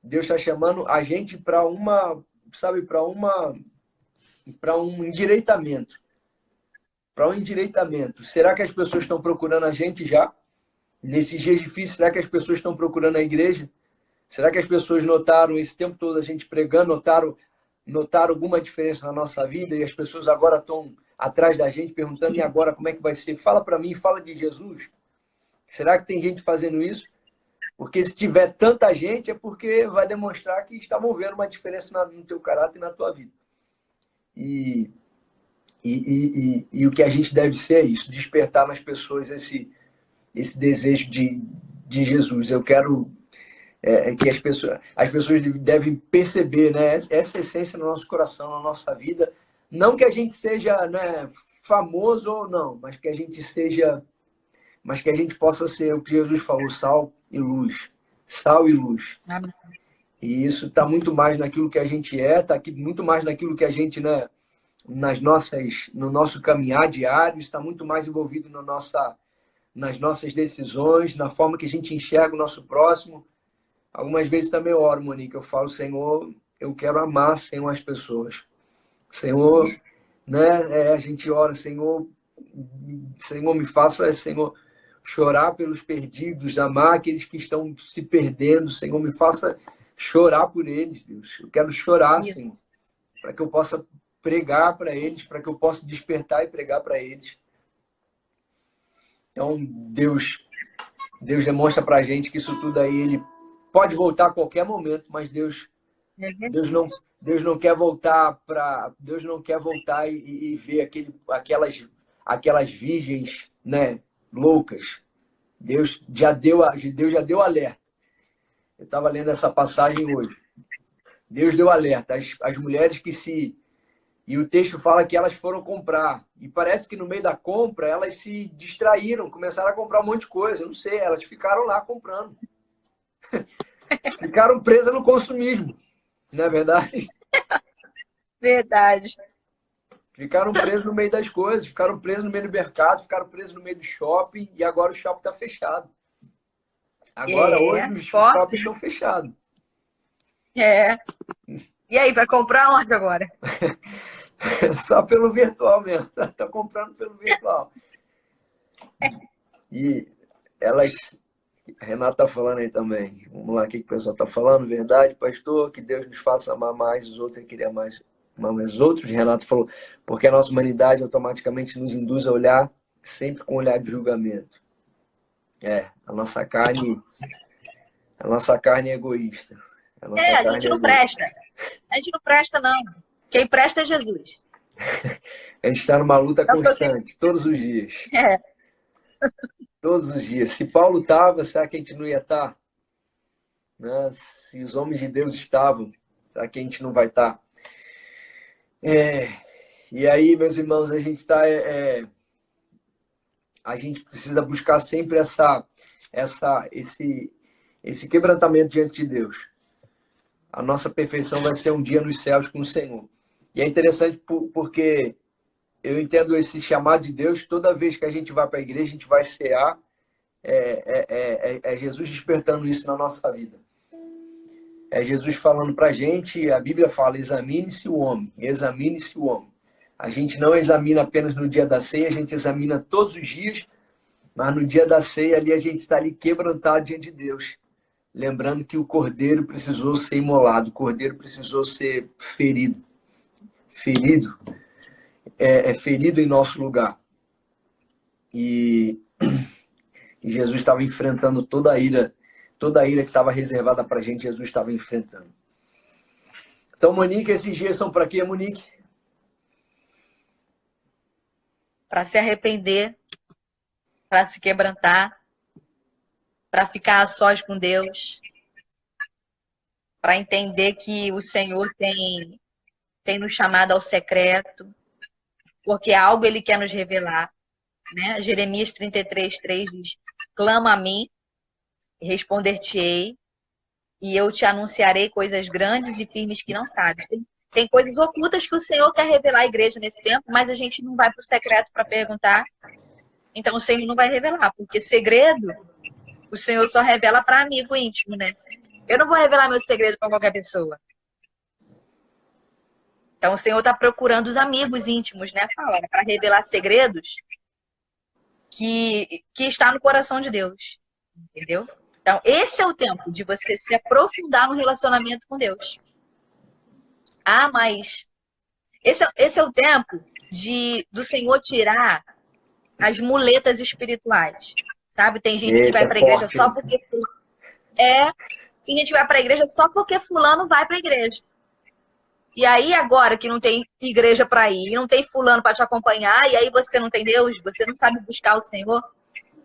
Deus está chamando a gente para um endireitamento. Para um endireitamento. Será que as pessoas estão procurando a gente já? Nesses dias difíceis, será que as pessoas estão procurando a igreja? Será que as pessoas notaram esse tempo todo a gente pregando, notaram alguma diferença na nossa vida e as pessoas agora estão atrás da gente perguntando, e agora como é que vai ser? Fala para mim, fala de Jesus. Será que tem gente fazendo isso? Porque se tiver tanta gente é porque vai demonstrar que estavam vendo uma diferença no teu caráter e na tua vida. E o que a gente deve ser é isso, despertar nas pessoas esse desejo de Jesus. Eu quero que as pessoas devem perceber, né, essa essência no nosso coração, na nossa vida. Não que a gente seja, né, famoso ou não, mas que a gente possa ser o que Jesus falou, sal e luz. Sal e luz. Amém. E isso está muito mais naquilo que a gente está muito mais naquilo que a gente, né, no nosso caminhar diário, está muito mais envolvido nas nossas decisões, na forma que a gente enxerga o nosso próximo. Algumas vezes também eu oro, Monique, eu falo, Senhor, eu quero amar, Senhor, as pessoas. Senhor, né, a gente ora, Senhor, me faça, Senhor, chorar pelos perdidos, amar aqueles que estão se perdendo, Senhor, me faça chorar por eles, Deus. Eu quero chorar, Isso. Senhor, para que eu possa pregar para eles, para que eu possa despertar e pregar para eles. Então, Deus demonstra para a gente que isso tudo aí, ele pode voltar a qualquer momento, mas Deus não quer voltar e ver aquelas virgens, né, loucas. Deus já deu alerta. Eu estava lendo essa passagem hoje. Deus deu alerta. As mulheres e o texto fala que elas foram comprar. E parece que no meio da compra elas se distraíram, começaram a comprar um monte de coisa. Eu não sei, elas ficaram lá comprando. Ficaram presas no consumismo. Não é verdade? Verdade. Ficaram presos no meio das coisas, ficaram presos no meio do mercado, ficaram presos no meio do shopping e agora o shopping está fechado. Agora, hoje, os shoppings estão fechados. E aí, vai comprar onde agora? Só pelo virtual mesmo. Está comprando pelo virtual. E elas... A Renata está falando aí também. Vamos lá, o que o pessoal está falando? Verdade, pastor, que Deus nos faça amar mais os outros e querer mais os outros. Renato falou, porque a nossa humanidade automaticamente nos induz a olhar sempre com um olhar de julgamento. A nossa carne é egoísta. A gente não presta. A gente não presta, não. Quem presta é Jesus. A gente está numa luta constante, todos os dias. Todos os dias. Se Paulo estava, será que a gente não ia estar? Né? Se os homens de Deus estavam, será que a gente não vai estar? E aí, meus irmãos, a gente precisa buscar sempre esse quebrantamento diante de Deus. A nossa perfeição vai ser um dia nos céus com o Senhor. E é interessante porque eu entendo esse chamado de Deus, toda vez que a gente vai para a igreja, a gente vai cear, Jesus despertando isso na nossa vida. É Jesus falando para a gente, a Bíblia fala, examine-se o homem, examine-se o homem. A gente não examina apenas no dia da ceia, a gente examina todos os dias, mas no dia da ceia ali a gente está ali quebrantado diante de Deus. Lembrando que o cordeiro precisou ser imolado, o cordeiro precisou ser ferido. Ferido. Ferido em nosso lugar. E Jesus estava enfrentando toda a ira que estava reservada para a gente, Jesus estava enfrentando. Então, Monique, esses dias são para quê, Monique? Para se arrepender, para se quebrantar, para ficar a sós com Deus, para entender que o Senhor tem nos chamado ao secreto, porque algo Ele quer nos revelar. Né? Jeremias 33:3 diz, clama a mim, responder-te-ei, e eu te anunciarei coisas grandes e firmes que não sabes. Tem coisas ocultas que o Senhor quer revelar à igreja nesse tempo, mas a gente não vai para o secreto para perguntar. Então o Senhor não vai revelar, porque segredo o Senhor só revela para amigo íntimo, né? Eu não vou revelar meu segredo para qualquer pessoa. Então o Senhor está procurando os amigos íntimos nessa hora, para revelar segredos que está no coração de Deus. Entendeu? Então, esse é o tempo de você se aprofundar no relacionamento com Deus. Ah, mas esse é o tempo do Senhor tirar as muletas espirituais. Sabe? Tem gente que vai para a igreja só porque... Tem gente que vai para a igreja só porque fulano vai para a igreja. E aí, agora que não tem igreja para ir, não tem fulano para te acompanhar, e aí você não tem Deus, você não sabe buscar o Senhor,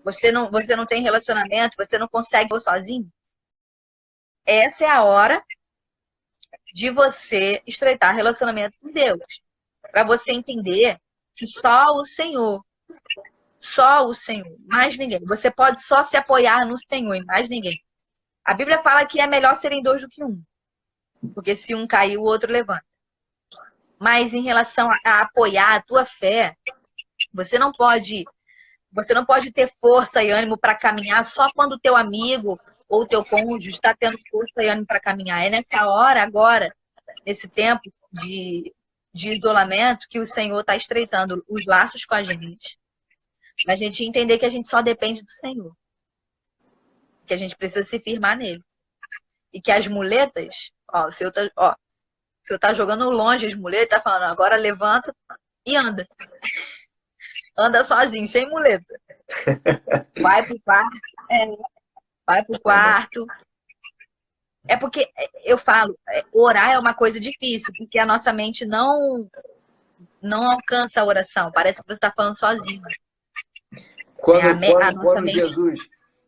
você não tem relacionamento, você não consegue ir sozinho. Essa é a hora de você estreitar relacionamento com Deus. Para você entender que só o Senhor, mais ninguém. Você pode só se apoiar no Senhor e mais ninguém. A Bíblia fala que é melhor serem dois do que um. Porque se um cair, o outro levanta. Mas em relação a apoiar a tua fé, você não pode ter força e ânimo para caminhar só quando o teu amigo ou o teu cônjuge está tendo força e ânimo para caminhar. É nessa hora, agora, nesse tempo de isolamento, que o Senhor está estreitando os laços com a gente. Para a gente entender que a gente só depende do Senhor. Que a gente precisa se firmar nele. E que as muletas, o Senhor tá jogando longe as muletas, tá falando, agora levanta e anda. Anda sozinho, sem muleta. Vai pro quarto. Vai pro quarto. É porque eu falo, orar é uma coisa difícil, porque a nossa mente não alcança a oração. Parece que você está falando sozinho.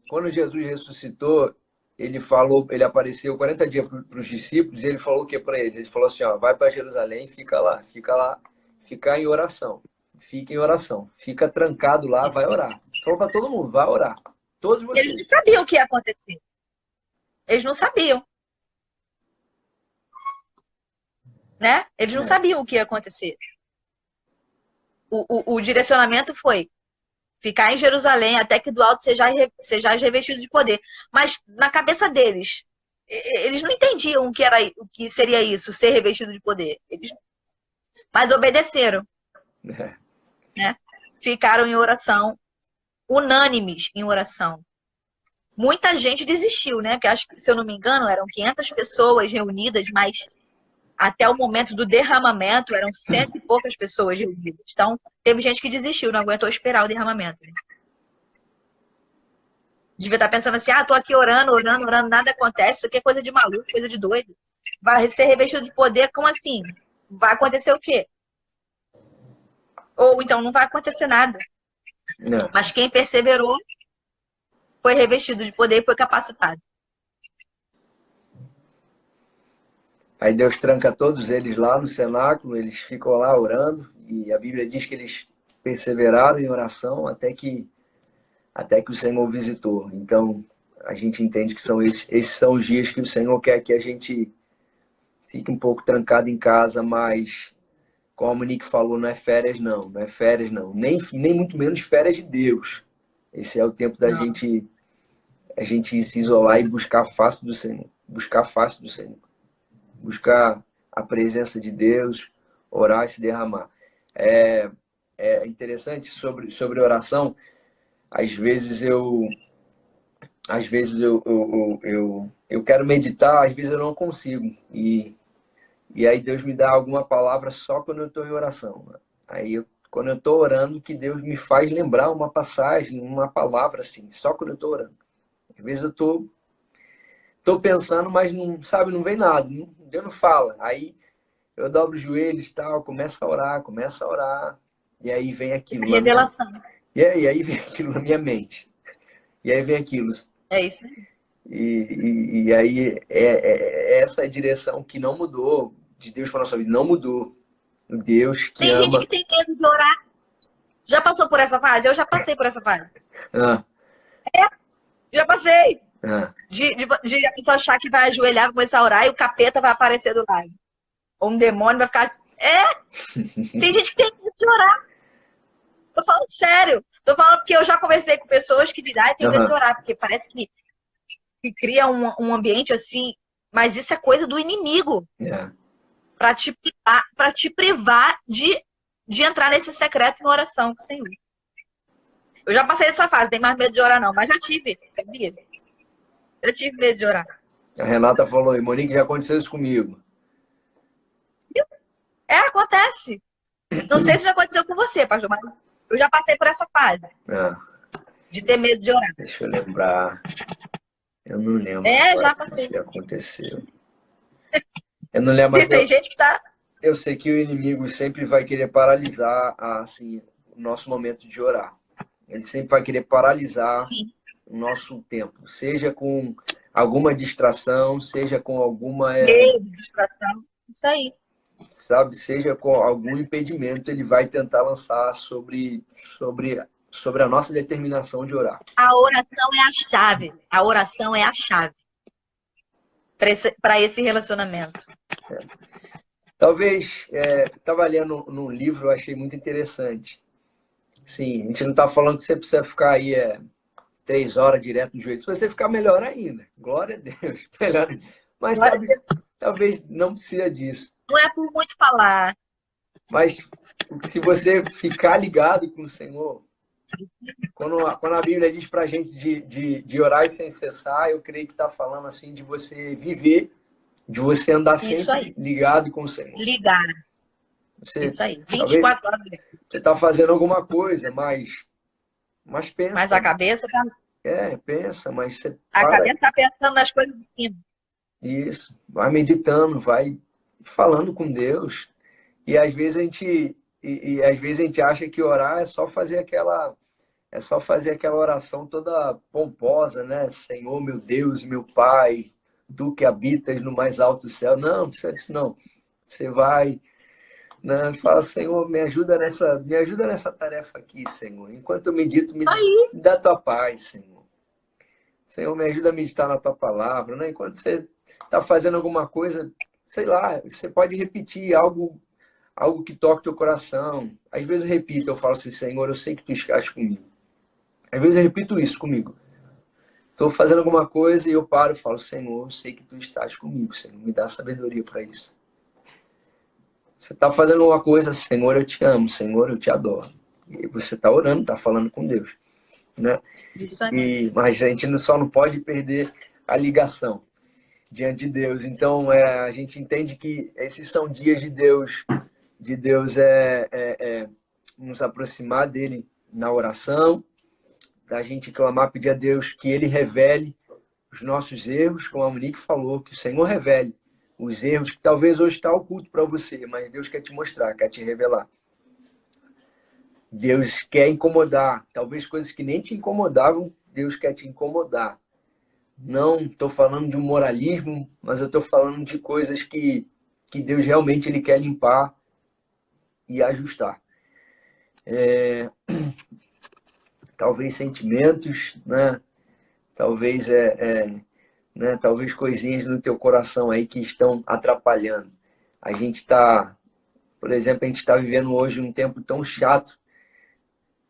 Quando Jesus ressuscitou, ele apareceu 40 dias para os discípulos e ele falou o que para eles? Ele falou assim, vai para Jerusalém, fica lá, fica em oração. Fica em oração. Fica trancado lá, vai orar. Falou para todo mundo, vai orar. Todos vocês. Eles não sabiam o que ia acontecer. Eles não sabiam. Né? Eles não sabiam o que ia acontecer. O direcionamento foi ficar em Jerusalém até que do alto sejais revestidos de poder. Mas na cabeça deles, eles não entendiam o que seria isso, ser revestido de poder. Mas obedeceram. Né? Ficaram em oração, unânimes em oração. Muita gente desistiu, né? Que acho que, se eu não me engano, eram 500 pessoas reunidas, mas até o momento do derramamento eram 100 e poucas pessoas reunidas. Então, teve gente que desistiu, não aguentou esperar o derramamento. Né? Devia estar pensando assim, tô aqui orando, nada acontece, isso aqui é coisa de maluco, coisa de doido. Vai ser revestido de poder, como assim? Vai acontecer o quê? Ou então não vai acontecer nada. Não. Mas quem perseverou foi revestido de poder e foi capacitado. Aí Deus tranca todos eles lá no cenáculo, eles ficam lá orando, e a Bíblia diz que eles perseveraram em oração até que o Senhor visitou. Então, a gente entende que esses são os dias que o Senhor quer que a gente fique um pouco trancado em casa, mas, como a Monique falou, não é férias não, nem muito menos férias de Deus. Esse é o tempo da gente se isolar e buscar a face do Senhor. buscar a face do Senhor, buscar a presença de Deus, orar e se derramar. É interessante sobre oração. Às vezes eu quero meditar, às vezes eu não consigo. E aí Deus me dá alguma palavra só quando eu estou em oração. Aí quando eu estou orando, que Deus me faz lembrar uma passagem, uma palavra assim, só quando eu estou orando. Às vezes eu tô pensando, mas não, sabe, não vem nada, Deus não fala. Aí eu dobro os joelhos e tal, começo a orar, e aí vem aquilo lá. Revelação. E aí vem aquilo na minha mente. E aí vem aquilo. É isso. E aí essa direção que não mudou, de Deus para nossa vida, não mudou. O Deus que Tem ama. gente que tem medo de orar. Já passou por essa fase? Eu já passei por essa fase. Ah, Já passei. ah, De a pessoa achar que vai ajoelhar, vai começar a orar e o capeta vai aparecer do lado. Ou um demônio vai ficar. Tem gente que tem medo de orar. Tô falando sério. Tô falando porque eu já conversei com pessoas que dizem, tem medo de orar, porque parece que cria um ambiente assim, mas isso é coisa do inimigo. Para te privar de entrar nesse secreto em oração com o Senhor. Eu já passei dessa fase, tem mais medo de orar não, mas já tive, sabia? Eu tive medo de orar. A Renata falou, e Monique, já aconteceu isso comigo. Acontece. Não sei se já aconteceu com você, pastor, mas eu já passei por essa fase. De ter medo de orar. Deixa eu lembrar. Eu não lembro. Já passei. O que aconteceu. Eu não lembro. Tem gente que tá... Eu sei que o inimigo sempre vai querer paralisar assim, o nosso momento de orar. Ele sempre vai querer paralisar o nosso tempo. Seja com alguma distração, seja com alguma... distração. Isso aí. Sabe, seja com algum impedimento, ele vai tentar lançar sobre a nossa determinação de orar. A oração é a chave. A oração é a chave para esse relacionamento. Talvez, estava lendo num livro, eu achei muito interessante. Sim, a gente não está falando que você precisa ficar aí 3 horas direto no joelho. Se você ficar, melhor ainda. Glória a Deus. Melhor. Mas sabe, talvez não precisa disso. Não é por muito falar. Mas se você ficar ligado com o Senhor, quando a Bíblia diz para a gente de orar sem cessar, eu creio que está falando assim de você viver, de você andar sempre ligado com o Senhor. Ligar. Isso aí, 24 horas. Você está fazendo alguma coisa, mas pensa. Mas a cabeça tá... pensa, mas você... A cabeça está pensando nas coisas de cima. Isso. Vai meditando, vai falando com Deus. E às vezes a gente acha que orar é só fazer aquela oração toda pomposa, né? Senhor, meu Deus, meu Pai, tu que habitas no mais alto céu. Não precisa disso não. Você vai, né? Fala, Senhor, me ajuda nessa tarefa aqui, Senhor. Enquanto eu medito, me dá tua paz, Senhor. Senhor, me ajuda a meditar na tua palavra, né? Enquanto você está fazendo alguma coisa, sei lá, você pode repetir algo que toque teu coração. Às vezes eu repito, eu falo assim, Senhor, eu sei que tu estás comigo. Às vezes eu repito isso comigo. Estou fazendo alguma coisa e eu paro e falo, Senhor, eu sei que tu estás comigo, Senhor, me dá sabedoria para isso. Você está fazendo alguma coisa, Senhor, eu te amo, Senhor, eu te adoro. E você está orando, está falando com Deus. Né? Isso aí. Mas a gente só não pode perder a ligação diante de Deus. Então, a gente entende que esses são dias de Deus nos aproximar dele na oração, da gente clamar, pedir a Deus que ele revele os nossos erros, como a Monique falou, que o Senhor revele os erros que talvez hoje está oculto para você, mas Deus quer te mostrar, quer te revelar. Deus quer incomodar, talvez coisas que nem te incomodavam, Deus quer te incomodar. Não estou falando de um moralismo, mas eu estou falando de coisas que Deus realmente ele quer limpar e ajustar. Talvez sentimentos, né? Talvez né? Talvez coisinhas no teu coração aí que estão atrapalhando. A gente está, por exemplo, a gente está vivendo hoje um tempo tão chato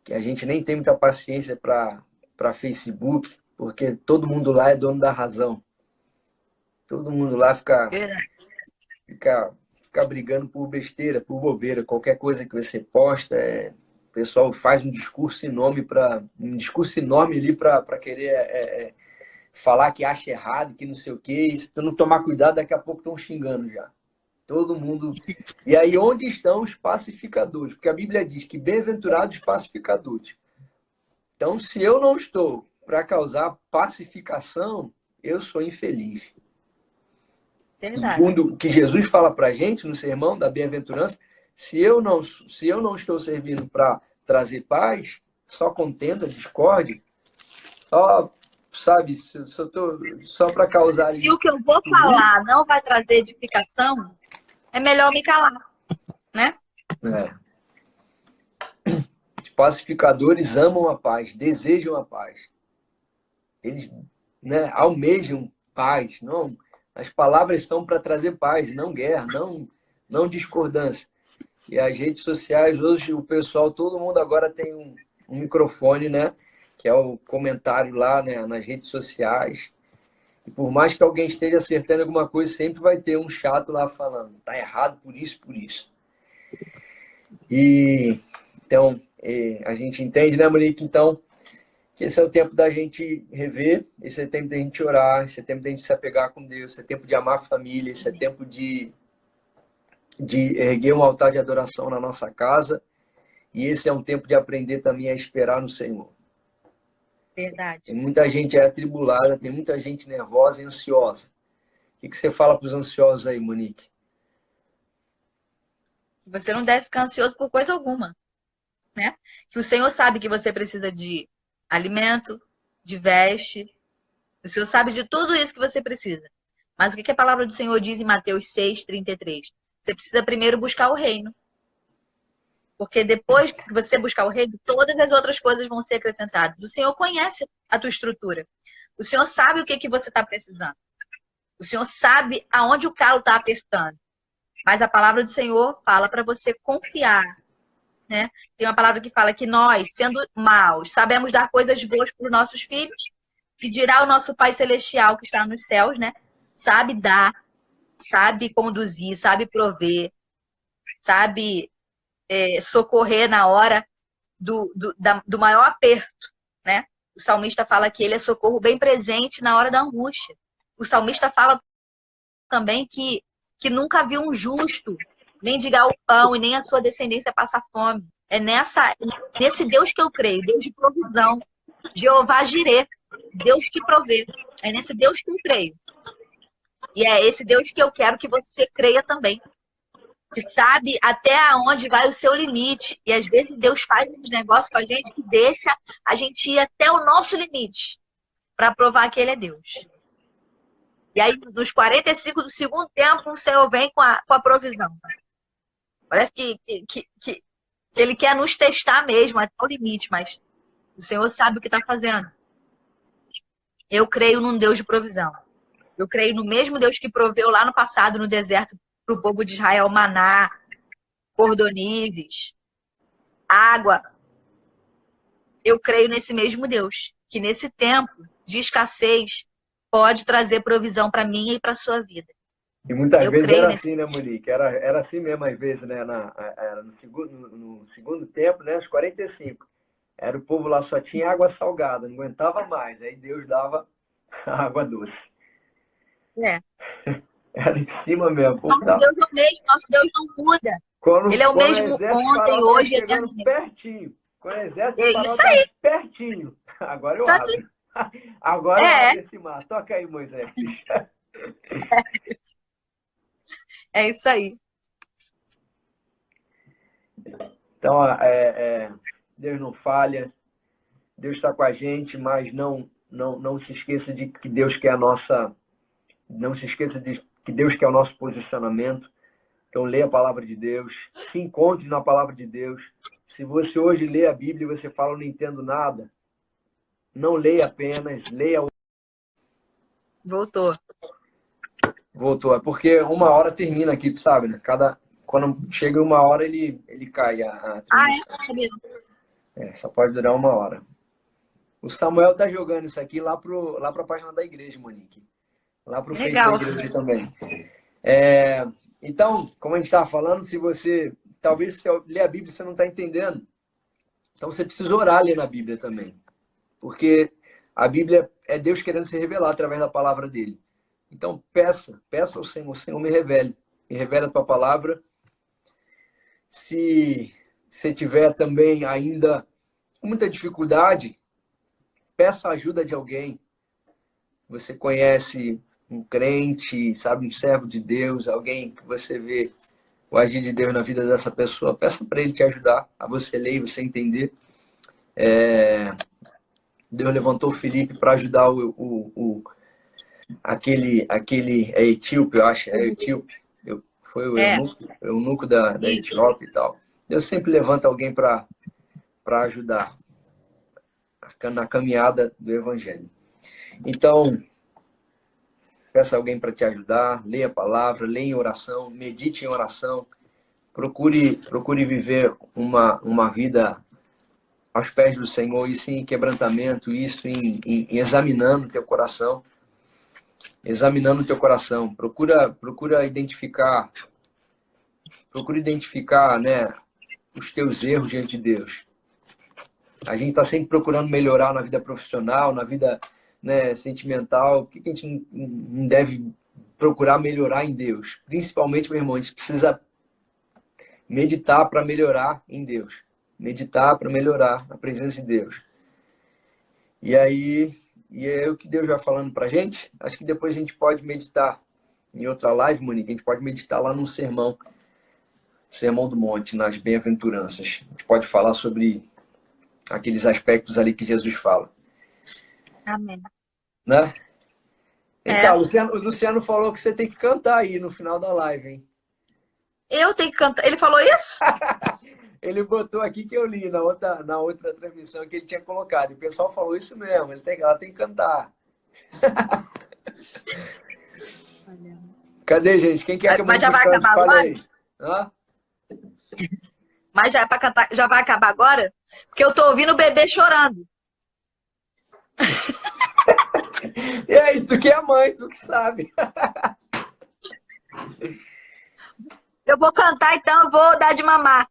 que a gente nem tem muita paciência para Facebook, porque todo mundo lá é dono da razão. Todo mundo lá Verdade. fica brigando por besteira, por bobeira. Qualquer coisa que você posta, o pessoal faz um discurso enorme ali para querer falar que acha errado, que não sei o quê. E se tu não tomar cuidado, daqui a pouco estão xingando já. Todo mundo. E aí, onde estão os pacificadores? Porque a Bíblia diz que bem-aventurados os pacificadores. Então, se eu não estou para causar pacificação, eu sou infeliz. Verdade. Segundo o que Jesus fala para a gente no sermão da bem-aventurança, se eu não estou servindo para trazer paz, só contenda, discórdia, só, sabe, só para causar ali. Se o que eu vou falar não vai trazer edificação, é melhor me calar, né? Os pacificadores amam a paz, desejam a paz. Eles, né, almejam paz. Não, as palavras são para trazer paz, não guerra, não discordância. E as redes sociais, hoje o pessoal, todo mundo agora tem um microfone, né? Que é o comentário lá, né, nas redes sociais. E por mais que alguém esteja acertando alguma coisa, sempre vai ter um chato lá falando, tá errado por isso, por isso. E então, a gente entende, né, Monique? Então, que esse é o tempo da gente rever, esse é o tempo da gente orar, esse é o tempo da gente se apegar com Deus, esse é o tempo de amar a família, esse é o tempo de erguer um altar de adoração na nossa casa. E esse é um tempo de aprender também a esperar no Senhor. Verdade. Tem muita gente atribulada, tem muita gente nervosa e ansiosa. O que você fala para os ansiosos aí, Monique? Você não deve ficar ansioso por coisa alguma, né? Que o Senhor sabe que você precisa de alimento, de veste. O Senhor sabe de tudo isso que você precisa. Mas o que a palavra do Senhor diz em Mateus 6:33? Você precisa primeiro buscar o reino. Porque depois que você buscar o reino, todas as outras coisas vão ser acrescentadas. O Senhor conhece a tua estrutura. O Senhor sabe o que você está precisando. O Senhor sabe aonde o calo está apertando. Mas a palavra do Senhor fala para você confiar, né? Tem uma palavra que fala que nós, sendo maus, sabemos dar coisas boas para os nossos filhos, que dirá o nosso Pai Celestial que está nos céus, né? Sabe dar, sabe conduzir, sabe prover, sabe socorrer na hora do maior aperto, né? O salmista fala que ele é socorro bem presente na hora da angústia. O salmista fala também que nunca viu um justo mendigar o pão e nem a sua descendência passar fome. É nesse Deus que eu creio, Deus de provisão, Jeová Jireh, Deus que provê. É nesse Deus que eu creio. E é esse Deus que eu quero que você creia também. Que sabe até onde vai o seu limite. E às vezes Deus faz uns negócios com a gente que deixa a gente ir até o nosso limite para provar que Ele é Deus. E aí, nos 45 do segundo tempo, o Senhor vem com a provisão. Parece que Ele quer nos testar mesmo até o limite, mas o Senhor sabe o que está fazendo. Eu creio num Deus de provisão. Eu creio no mesmo Deus que proveu lá no passado, no deserto, para o povo de Israel, maná, cordonizes, água. Eu creio nesse mesmo Deus, que nesse tempo de escassez pode trazer provisão para mim e para a sua vida. E muitas vezes era assim, né, Monique? Era assim mesmo, às vezes, né? Era no segundo tempo, né? Os 45. Era o povo lá só tinha água salgada, não aguentava mais. Aí Deus dava água doce. Era em cima mesmo. Nosso Deus é o mesmo, nosso Deus não muda. Ele é o mesmo ontem, hoje e eternamente. Pertinho. Quando o exército parou, isso aí. Pertinho. Agora eu isso abro. Aí. Agora eu abro esse mar. Toca aí, Moisés. É isso aí. Então, Deus não falha. Deus está com a gente, mas não se esqueça de que Deus quer a nossa... Não se esqueça de que Deus quer o nosso posicionamento. Então, leia a palavra de Deus. Se encontre na palavra de Deus. Se você hoje lê a Bíblia e você fala, não entendo nada, não leia apenas, leia... Voltou. É porque uma hora termina aqui, tu sabe, né? Quando chega uma hora, ele cai a transmissão. Só pode durar uma hora. O Samuel tá jogando isso aqui lá pra página da igreja, Monique. lá para o Face Legal. da igreja também. Então, como a gente estava falando, se você, talvez se ler a Bíblia você não está entendendo, então você precisa orar lendo a Bíblia também. Porque a Bíblia é Deus querendo se revelar através da palavra dele. Então, peça ao Senhor, me revele a tua palavra. Se você tiver também ainda com muita dificuldade, peça a ajuda de alguém. Você conhece um crente, sabe, um servo de Deus, alguém que você vê o agir de Deus na vida dessa pessoa, peça para ele te ajudar a você ler e você entender. Deus levantou o Felipe para ajudar aquele etíope, eu acho, etíope. Foi o eunuco da Etiópia e tal. Deus sempre levanta alguém para ajudar na caminhada do Evangelho. Então, peça alguém para te ajudar, leia a palavra, leia em oração, medite em oração, procure viver uma vida aos pés do Senhor, isso em quebrantamento, isso em examinando o teu coração. Examinando o teu coração. Procura identificar, né, os teus erros diante de Deus. A gente está sempre procurando melhorar na vida profissional, na vida, né, sentimental. O que a gente não deve procurar melhorar em Deus? Principalmente, meu irmão, a gente precisa meditar para melhorar em Deus. Meditar para melhorar na presença de Deus. E é o que Deus vai falando para a gente. Acho que depois a gente pode meditar em outra live, Monique. A gente pode meditar lá num sermão do Monte, nas bem-aventuranças. A gente pode falar sobre aqueles aspectos ali que Jesus fala. Amém. Né? Então, o Luciano falou que você tem que cantar aí no final da live, hein? Eu tenho que cantar. Ele falou isso? Ele botou aqui que eu li na outra transmissão que ele tinha colocado. E o pessoal falou isso mesmo. Ela tem que cantar. Cadê, gente? Quem quer que eu Mas já vai acabar agora? Hã? Mas já é pra cantar, já vai acabar agora? Porque eu tô ouvindo o bebê chorando. E aí, tu que é mãe, tu que sabe. Eu vou cantar, então eu vou dar de mamar.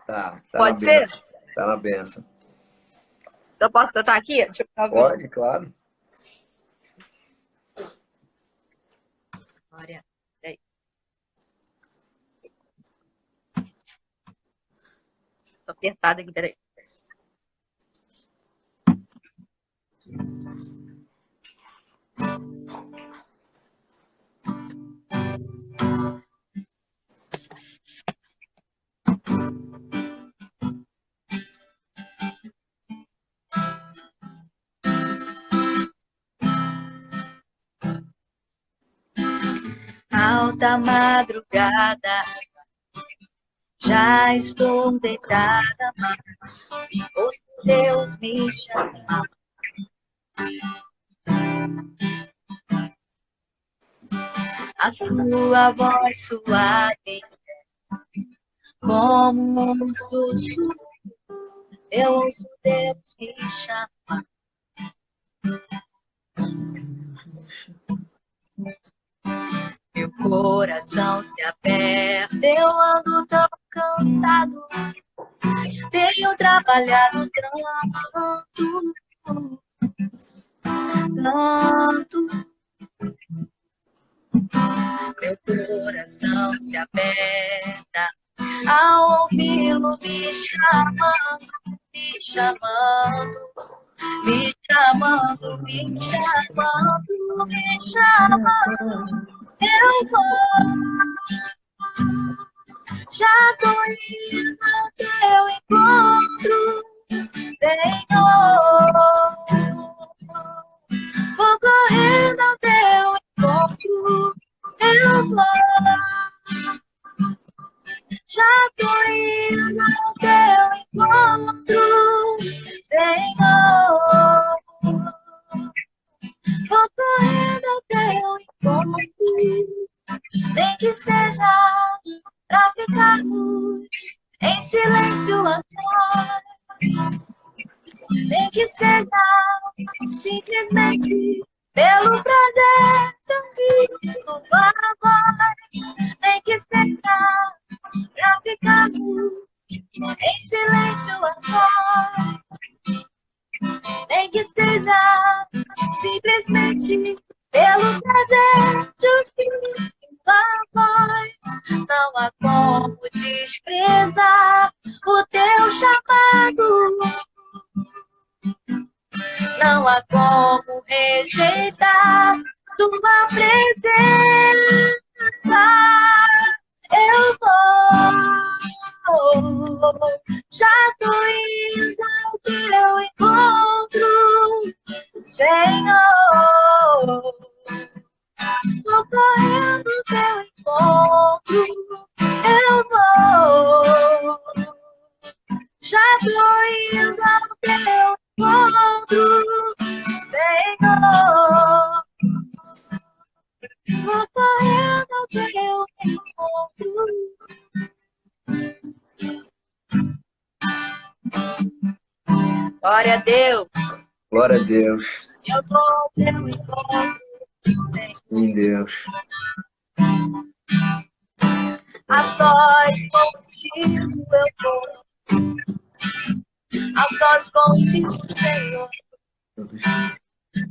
Tá Pode ser? Tá na benção. Eu posso cantar aqui? Deixa eu... Pode, claro. Glória. Peraí. Tô apertada aqui, peraí. Alta madrugada, já estou deitada, ouço Deus me chamar. A sua voz suave, como um sussurro, eu ouço Deus me chamar. Meu coração se aperta, eu ando tão cansado, tenho trabalhado tanto, tanto. Meu coração se aperta ao ouvi-lo me chamando, me chamando, me chamando, me chamando, me chamando. Eu vou, já tô indo ao teu encontro, Senhor. Vou correndo ao teu encontro, eu vou, já tô indo ao teu encontro, Senhor. Vou correndo ao teu encontro, nem que seja pra ficarmos em silêncio a sós, nem que seja simplesmente pelo prazer de tua voz, nem que seja pra ficar em silêncio a sós, nem que seja simplesmente pelo prazer de ouvir tua voz. Não há como desprezar o teu chamado, não há como rejeitar tua presença. Eu vou, já tô indo ao teu encontro, Senhor. Vou correndo ao teu encontro, eu vou, já tô indo ao teu encontro, Senhor. Vou correndo ao teu encontro. Glória a Deus. Glória a Deus. Eu vou ao teu encontro, Senhor. Em Deus. A sós contigo eu vou. A sós contigo, Senhor.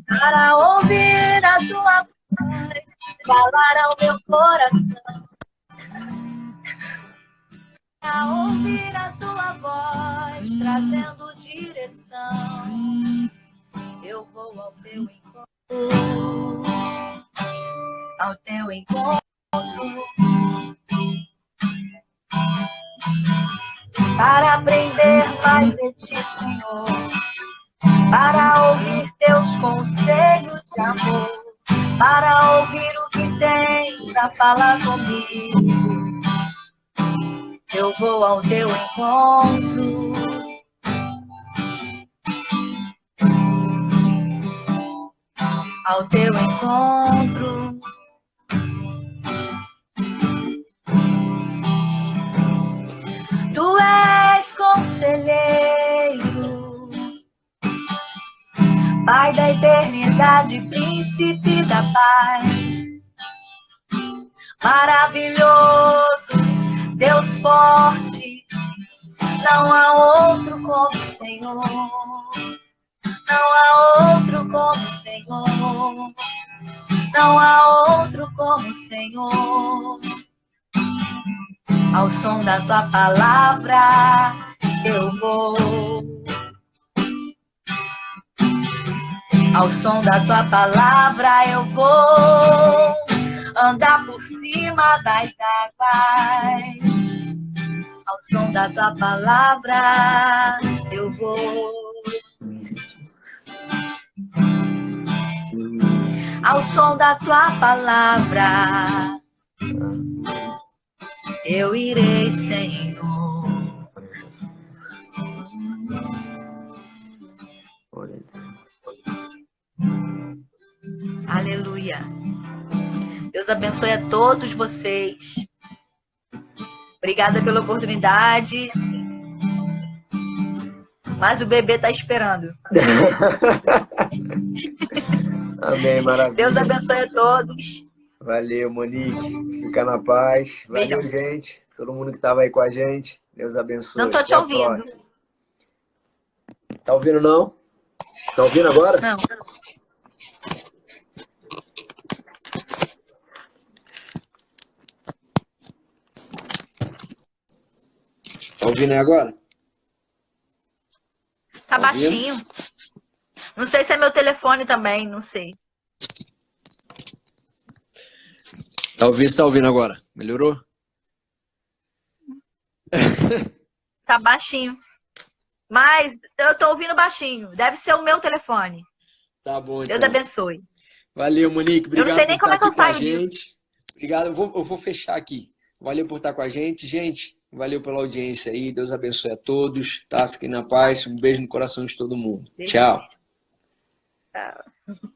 Para ouvir a tua voz, falar ao meu coração. Para ouvir a tua voz, trazendo direção. Eu vou ao teu encontro, ao teu encontro. Para aprender mais de ti, Senhor. Para ouvir teus conselhos de amor, para ouvir o que tens pra falar comigo. Eu vou ao teu encontro, ao teu encontro. Tu és conselheiro, Pai da eternidade, príncipe da paz. Maravilhoso, Deus forte, não há outro como o Senhor. Não há outro como o Senhor. Não há outro como o Senhor. Ao som da tua palavra eu vou. Ao som da tua palavra eu vou andar por cima das águas. Ao som da tua palavra eu vou. Ao som da tua palavra eu irei, Senhor. Aleluia. Deus abençoe a todos vocês. Obrigada pela oportunidade. Mas o bebê está esperando. Amém, maravilha. Deus abençoe a todos. Valeu, Monique. Fica na paz. Valeu, Beijão. gente. Todo mundo que estava aí com a gente. Deus abençoe. Não tô te Até a ouvindo. próxima. Tá ouvindo, não? Tá ouvindo agora? Não. Tá ouvindo aí agora? Tá Tá ouvindo? baixinho. Não sei se é meu telefone também, não sei. Tá ouvindo agora? Melhorou? Tá baixinho. Mas eu tô ouvindo baixinho. Deve ser o meu telefone. Tá bom, então. Deus abençoe. Valeu, Monique. Obrigado Eu não sei nem por como estar é que eu aqui com a saio gente. Obrigado. Eu vou fechar aqui. Valeu por estar com a gente. Gente, valeu pela audiência aí. Deus abençoe a todos. Tá? Fiquem na paz. Um beijo no coração de todo mundo. Beijo. Tchau. Tchau.